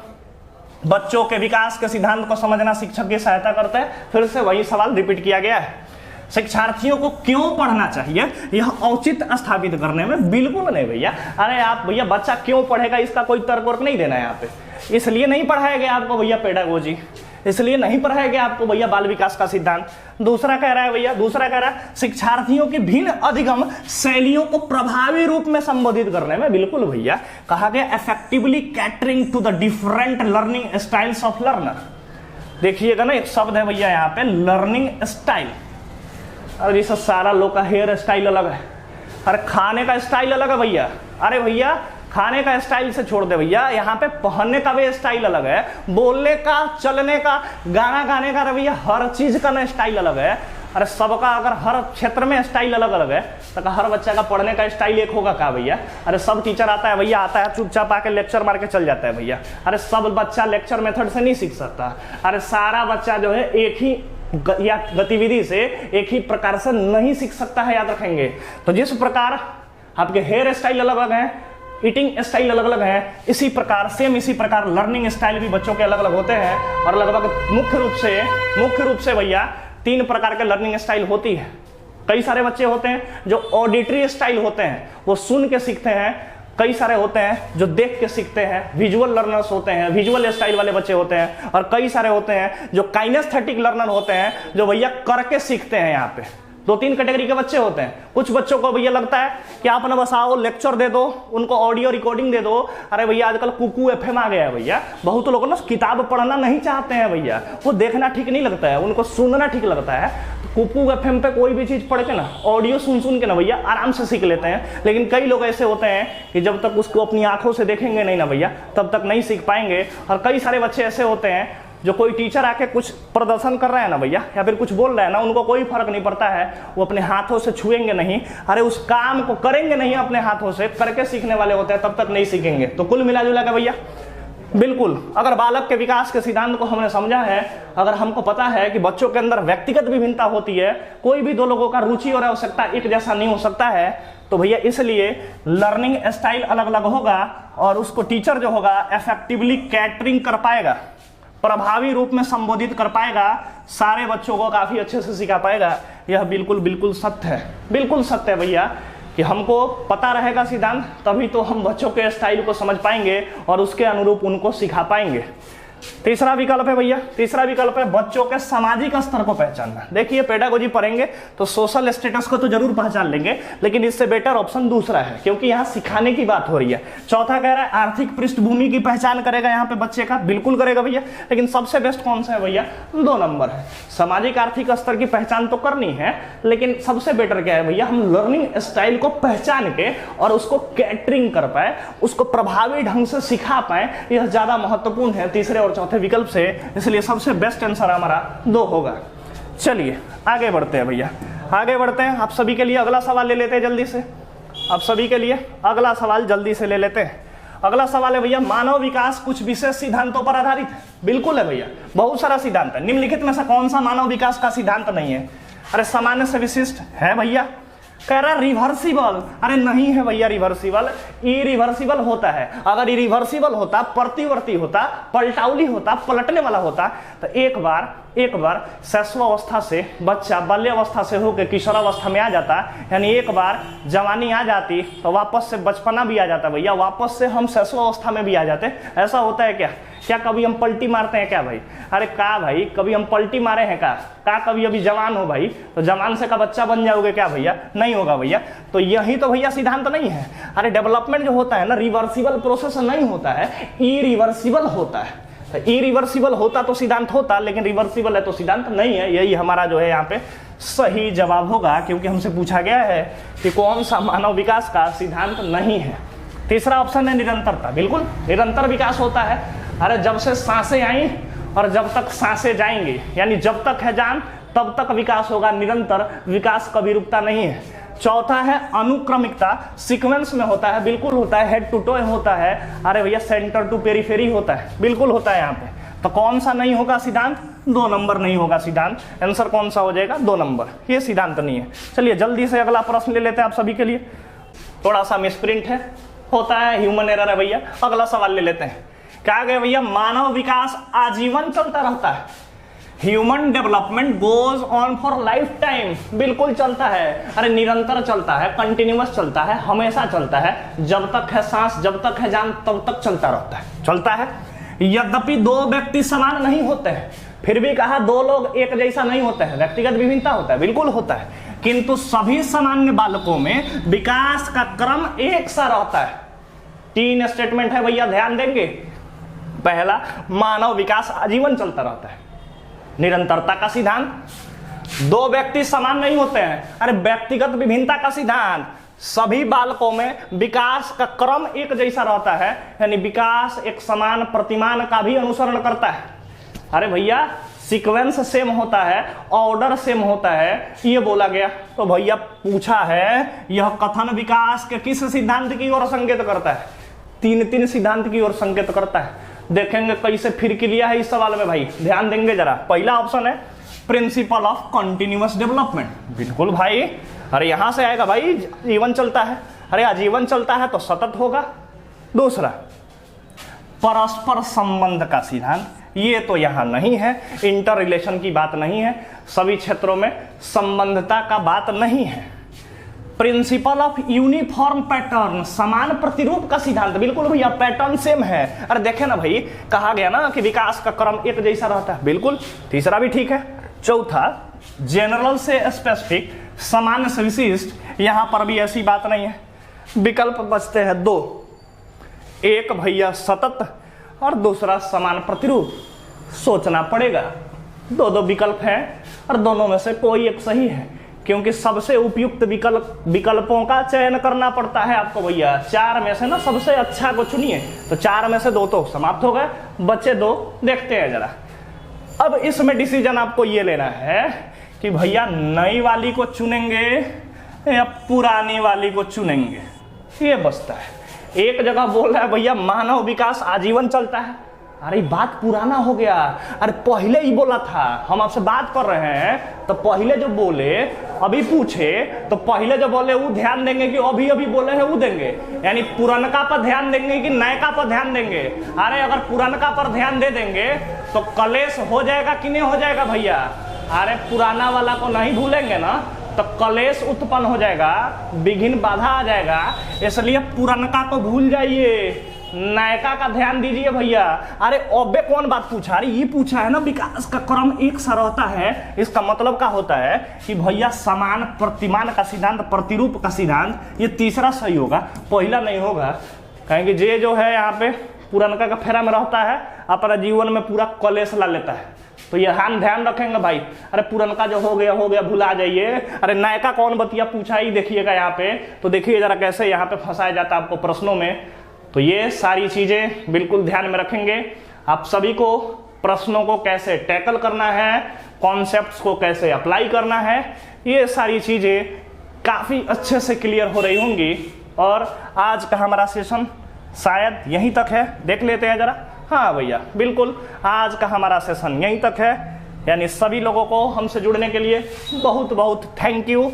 बच्चों के विकास के सिद्धांत को समझना शिक्षक की सहायता करते हैं। फिर से वही सवाल रिपीट किया गया है। शिक्षार्थियों को क्यों पढ़ना चाहिए, यह औचित्य स्थापित करने में बिल्कुल नहीं भैया। अरे आप भैया बच्चा क्यों पढ़ेगा इसका कोई तर्क वर्क नहीं देना है यहाँ पे। इसलिए नहीं पढ़ाया गया आपको भैया पेडागोजी, इसलिए नहीं पढ़ाया गया आपको भैया बाल विकास का सिद्धांत। दूसरा कह रहा है भैया, दूसरा कह रहा है शिक्षार्थियों की भिन्न अधिगम शैलियों को प्रभावी रूप में संबोधित करने में। बिल्कुल भैया, कहा गया effectively catering to the different learning styles of learner. देखिएगा ना, एक शब्द है भैया यहाँ पे लर्निंग स्टाइल। और जैसे सारा लोग का हेयर स्टाइल अलग है, अरे खाने का स्टाइल अलग है भैया। अरे भैया खाने का स्टाइल से छोड़ दे भैया, यहाँ पे पहनने का भी स्टाइल अलग है, बोलने का, चलने का, गाना गाने का, भैया हर चीज का ना स्टाइल अलग है। अरे सबका अगर हर क्षेत्र में स्टाइल अलग अलग है तो हर बच्चा का पढ़ने का स्टाइल एक होगा क्या भैया? अरे सब टीचर आता है भैया, आता है चुपचाप आके लेक्चर मार के चल जाता है भैया। अरे सब बच्चा लेक्चर मेथड से नहीं सीख सकता। अरे सारा बच्चा जो है एक ही या गतिविधि से एक ही प्रकार से नहीं सीख सकता है, याद रखेंगे। तो जिस प्रकार आपके हेयर स्टाइल अलग अलग है, ईटिंग स्टाइल अलग अलग है, इसी प्रकार लर्निंग स्टाइल भी बच्चों के अलग अलग होते हैं। और लगभग मुख्य रूप से भैया 3 प्रकार के लर्निंग स्टाइल होती है। कई सारे बच्चे होते हैं जो ऑडिटरी स्टाइल होते हैं, वो सुन के सीखते हैं। कई सारे होते हैं जो देख के सीखते हैं, विजुअल लर्नर्स होते हैं, विजुअल स्टाइल वाले बच्चे होते हैं। और कई सारे होते हैं जो काइनेस्थेटिक लर्नर होते हैं, जो भैया करके सीखते हैं। यहाँ पे 2-3 कैटेगरी के बच्चे होते हैं। कुछ बच्चों को भैया लगता है कि आप ना बस आओ लेक्चर दे दो, उनको ऑडियो रिकॉर्डिंग दे दो। अरे भैया आजकल कुकू FM आ गया है भैया। बहुत लोग ना किताब पढ़ना नहीं चाहते हैं भैया, वो देखना ठीक नहीं लगता है, उनको सुनना ठीक लगता है। तो कुकू FM पे कोई भी चीज पढ़ के ना, ऑडियो सुन के ना भैया आराम से सीख लेते हैं। लेकिन कई लोग ऐसे होते हैं कि जब तक उसको अपनी आंखों से देखेंगे नहीं ना भैया, तब तक नहीं सीख पाएंगे। और कई सारे बच्चे ऐसे होते हैं जो कोई टीचर आके कुछ प्रदर्शन कर रहा है ना भैया, या फिर कुछ बोल रहा है ना, उनको कोई फर्क नहीं पड़ता है, वो अपने हाथों से छुएंगे नहीं, अरे उस काम को करेंगे नहीं अपने हाथों से, करके सीखने वाले होते हैं, तब तक नहीं सीखेंगे। तो कुल मिला जुला के भैया बिल्कुल, अगर बालक के विकास के सिद्धांत को हमने समझा है, अगर हमको पता है कि बच्चों के अंदर व्यक्तिगत विभिन्नता होती है, कोई भी 2 लोगों का रुचि और आवश्यकता एक जैसा नहीं हो सकता है, तो भैया इसलिए लर्निंग स्टाइल अलग अलग होगा और उसको टीचर जो होगा इफेक्टिवली कैटरिंग कर पाएगा। प्रभावी रूप में संबोधित कर पाएगा, सारे बच्चों को काफी अच्छे से सिखा पाएगा। यह बिल्कुल बिल्कुल सत्य है, बिल्कुल सत्य है भैया, कि हमको पता रहेगा सिद्धांत, तभी तो हम बच्चों के स्टाइल को समझ पाएंगे और उसके अनुरूप उनको सिखा पाएंगे। तीसरा विकल्प है भैया, तीसरा विकल्प है बच्चों के सामाजिक स्तर को पहचानना। देखिए पेडागोजी पढ़ेंगे तो सोशल स्टेटस को तो जरूर पहचान लेंगे, लेकिन इससे बेटर ऑप्शन दूसरा है, क्योंकि यहाँ सिखाने की बात हो रही है। चौथा कह रहा है आर्थिक पृष्ठभूमि की पहचान करेगा यहाँ पे बच्चे का, बिल्कुल करेगा भैया, लेकिन सबसे बेस्ट कौन सा है भैया? 2 नंबर है। सामाजिक आर्थिक स्तर की पहचान तो करनी है, लेकिन सबसे बेटर क्या है भैया? हम लर्निंग स्टाइल को पहचान के और उसको कैटरिंग कर पाए, उसको प्रभावी ढंग से सिखा पाए, यह ज्यादा महत्वपूर्ण है तीसरे और चौथे विकल्प से। इसलिए सबसे बेस्ट आंसर हमारा 2 होगा। चलिए आगे बढ़ते हैं भैया, आगे बढ़ते हैं। आप सभी के लिए अगला सवाल ले लेते हैं जल्दी से, आप सभी के लिए अगला सवाल जल्दी से ले लेते हैं। अगला सवाल है भैया, मानव विकास कुछ विशेष सिद्धांतों पर आधारित है। बिल्कुल है भैया, बहुत सारा सिद्धांत है। निम्नलिखित में से कौन सा मानव विकास का सिद्धांत नहीं है? अरे सामान्य से विशिष्ट है भैया। कह रहा रिवर्सिबल, अरे नहीं है भैया रिवर्सिबल, इरिवर्सिबल होता है। अगर इरिवर्सिबल होता, प्रतिवर्ती होता, पलटावली होता, पलटने वाला होता, तो एक बार शैशवावस्था से बच्चा बाल्यावस्था से होकर किशोरावस्था में आ जाता, यानी एक बार जवानी आ जाती तो वापस से बचपना भी आ जाता भैया, वापस से हम शैशवावस्था में भी आ जाते। ऐसा होता है क्या? क्या कभी हम पलटी मारते हैं क्या भाई? अरे का भाई, कभी हम पलटी मारे हैं का कभी अभी जवान हो भाई तो जवान से का बच्चा बन जाओगे क्या भैया? नहीं होगा भैया। तो यही तो भैया सिद्धांत नहीं है। अरे डेवलपमेंट जो होता है ना, रिवर्सिबल प्रोसेस नहीं होता है, इरिवर्सिबल होता है। तो इरिवर्सिबल होता तो सिद्धांत होता, लेकिन रिवर्सिबल है तो सिद्धांत नहीं है। यही हमारा जो है यहाँ पे सही जवाब होगा, क्योंकि हमसे पूछा गया है कि कौन सा मानव विकास का सिद्धांत नहीं है। तीसरा ऑप्शन है निरंतरता। बिल्कुल निरंतर विकास होता है। अरे जब से सांसें आई और जब तक सांसें जाएंगी, यानी जब तक है जान तब तक विकास होगा, निरंतर विकास कभी रुकता नहीं है। चौथा है अनुक्रमिकता, सीक्वेंस में होता है, बिल्कुल होता है। हेड टू टो होता है, अरे भैया सेंटर टू पेरिफेरी होता है, बिल्कुल होता है यहाँ पे। तो कौन सा नहीं होगा सिद्धांत? 2 नंबर नहीं होगा सिद्धांत। आंसर कौन सा हो जाएगा? 2 नंबर। ये सिद्धांत नहीं है। चलिए जल्दी से अगला प्रश्न ले लेते हैं आप सभी के लिए, थोड़ा सा मिसप्रिंट है, होता है, ह्यूमन एरर है भैया। अगला सवाल ले लेते हैं। क्या गया भैया? मानव विकास आजीवन चलता रहता है। Human development goes on for life time. बिल्कुल चलता है, अरे निरंतर चलता है, कंटिन्यूअस चलता है, हमेशा चलता है। जब तक है सांस, जब तक है जान, तब तक चलता रहता है, चलता है। यद्यपि 2 व्यक्ति समान नहीं होते हैं, फिर भी कहा 2 लोग एक जैसा नहीं होते हैं, व्यक्तिगत विभिन्नता होता है, बिल्कुल होता है। किंतु सभी सामान्य बालकों में विकास का क्रम एक सा रहता है। 3 स्टेटमेंट है भैया, ध्यान देंगे। पहला, मानव विकास आजीवन चलता रहता है, निरंतरता का सिद्धांत। 2 व्यक्ति समान नहीं होते हैं, अरे व्यक्तिगत विभिन्नता का सिद्धांत। सभी बालकों में विकास का क्रम एक जैसा रहता है, यानी विकास एक समान प्रतिमान का भी अनुसरण करता है। अरे भैया सीक्वेंस सेम होता है, ऑर्डर सेम होता है, ये बोला गया। तो भैया पूछा है यह कथन विकास के किस सिद्धांत की ओर संकेत करता है? 3 सिद्धांत की ओर संकेत करता है। देखेंगे कैसे फिर किया है इस सवाल में भाई, ध्यान देंगे जरा। पहला ऑप्शन है प्रिंसिपल ऑफ कंटिन्यूअस डेवलपमेंट। बिल्कुल भाई, अरे यहां से आएगा भाई, जीवन चलता है, अरे आजीवन चलता है तो सतत होगा। दूसरा, परस्पर संबंध का सिद्धांत, ये तो यहां नहीं है, इंटर रिलेशन की बात नहीं है, सभी क्षेत्रों में संबंधता का बात नहीं है। प्रिंसिपल ऑफ यूनिफॉर्म पैटर्न, समान प्रतिरूप का सिद्धांत। बिल्कुल भैया पैटर्न सेम है। अरे देखे ना भाई, कहा गया ना कि विकास का क्रम एक जैसा रहता है, बिल्कुल। तीसरा भी ठीक है। चौथा, जनरल से स्पेसिफिक, सामान्य से विशिष्ट, यहां पर भी ऐसी बात नहीं है। विकल्प बचते हैं 2, एक भैया सतत और दूसरा समान प्रतिरूप। सोचना पड़ेगा, 2 विकल्प हैं और दोनों में से कोई एक सही है, क्योंकि सबसे उपयुक्त विकल्पों का चयन करना पड़ता है आपको भैया। 4 में से ना सबसे अच्छा को चुनिए, तो 4 में से 2 तो समाप्त हो गए, बचे 2। देखते हैं जरा। अब इसमें डिसीजन आपको ये लेना है कि भैया नई वाली को चुनेंगे या पुरानी वाली को चुनेंगे, ये बचता है। एक जगह बोल रहा है भैया मानव विकास आजीवन चलता है, अरे बात पुराना हो गया, अरे पहले ही बोला था, हम आपसे बात कर रहे हैं तो पहले जो बोले अभी पूछे तो पहले जो बोले वो ध्यान देंगे कि अभी अभी बोले हैं वो देंगे, यानी पुरनका पर ध्यान देंगे कि नयका पर ध्यान देंगे। अरे अगर पुरनका पर ध्यान दे देंगे तो कलेश हो जाएगा कि नहीं हो जाएगा भैया? अरे पुराना वाला को नहीं भूलेंगे ना तो कलेश उत्पन्न हो जाएगा, विघ्न बाधा आ जाएगा, इसलिए पुरनका को भूल जाइए, नायका का ध्यान दीजिए भैया। अरे अबे कौन बात पूछा? अरे ये पूछा है ना विकास का क्रम एक सा रहता है, इसका मतलब क्या होता है कि भैया समान प्रतिमान का सिद्धांत, प्रतिरूप का सिद्धांत, ये तीसरा सही होगा, पहला नहीं होगा। कहेंगे जे जो है यहाँ पे पुरनका का फेरा में रहता है, अपना जीवन में पूरा कलेश ला लेता है, तो ये हम ध्यान रखेंगे भाई। अरे पुरनका जो हो गया भुला जाइए। अरे नायका कौन बतिया पूछा ही देखिएगा यहाँ पे, तो देखिए जरा कैसे यहाँ पे फंसाया जाता है आपको प्रश्नों में। तो ये सारी चीजें बिल्कुल ध्यान में रखेंगे। आप सभी को प्रश्नों को कैसे टैकल करना है, कॉन्सेप्ट्स को कैसे अप्लाई करना है, ये सारी चीजें काफी अच्छे से क्लियर हो रही होंगी। और आज का हमारा सेशन शायद यहीं तक है, देख लेते हैं जरा। हाँ भैया बिल्कुल, आज का हमारा सेशन यहीं तक है, यानी सभी लोगों को हमसे जुड़ने के लिए बहुत बहुत thank you.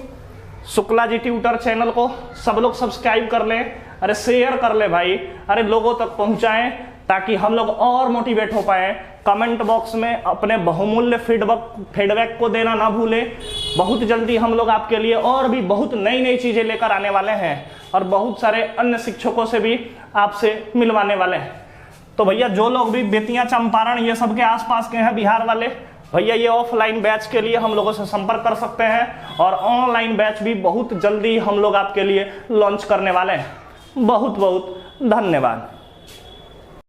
Shukla ji tutor channel को सब लोग सब्सक्राइब कर लें, अरे शेयर कर ले भाई, अरे लोगों तक पहुंचाएं ताकि हम लोग और मोटिवेट हो पाए। कमेंट बॉक्स में अपने बहुमूल्य फीडबैक को देना ना भूलें। बहुत जल्दी हम लोग आपके लिए और भी बहुत नई नई चीजें लेकर आने वाले हैं और बहुत सारे अन्य शिक्षकों से भी आपसे मिलवाने वाले हैं। तो भैया जो लोग भी बेतिया, चंपारण ये सब के आसपास के हैं बिहार वाले, भैया ये ऑफलाइन बैच के लिए हम लोगों से संपर्क कर सकते हैं और ऑनलाइन बैच भी बहुत जल्दी हम लोग आपके लिए लॉन्च करने वाले हैं। बहुत बहुत धन्यवाद।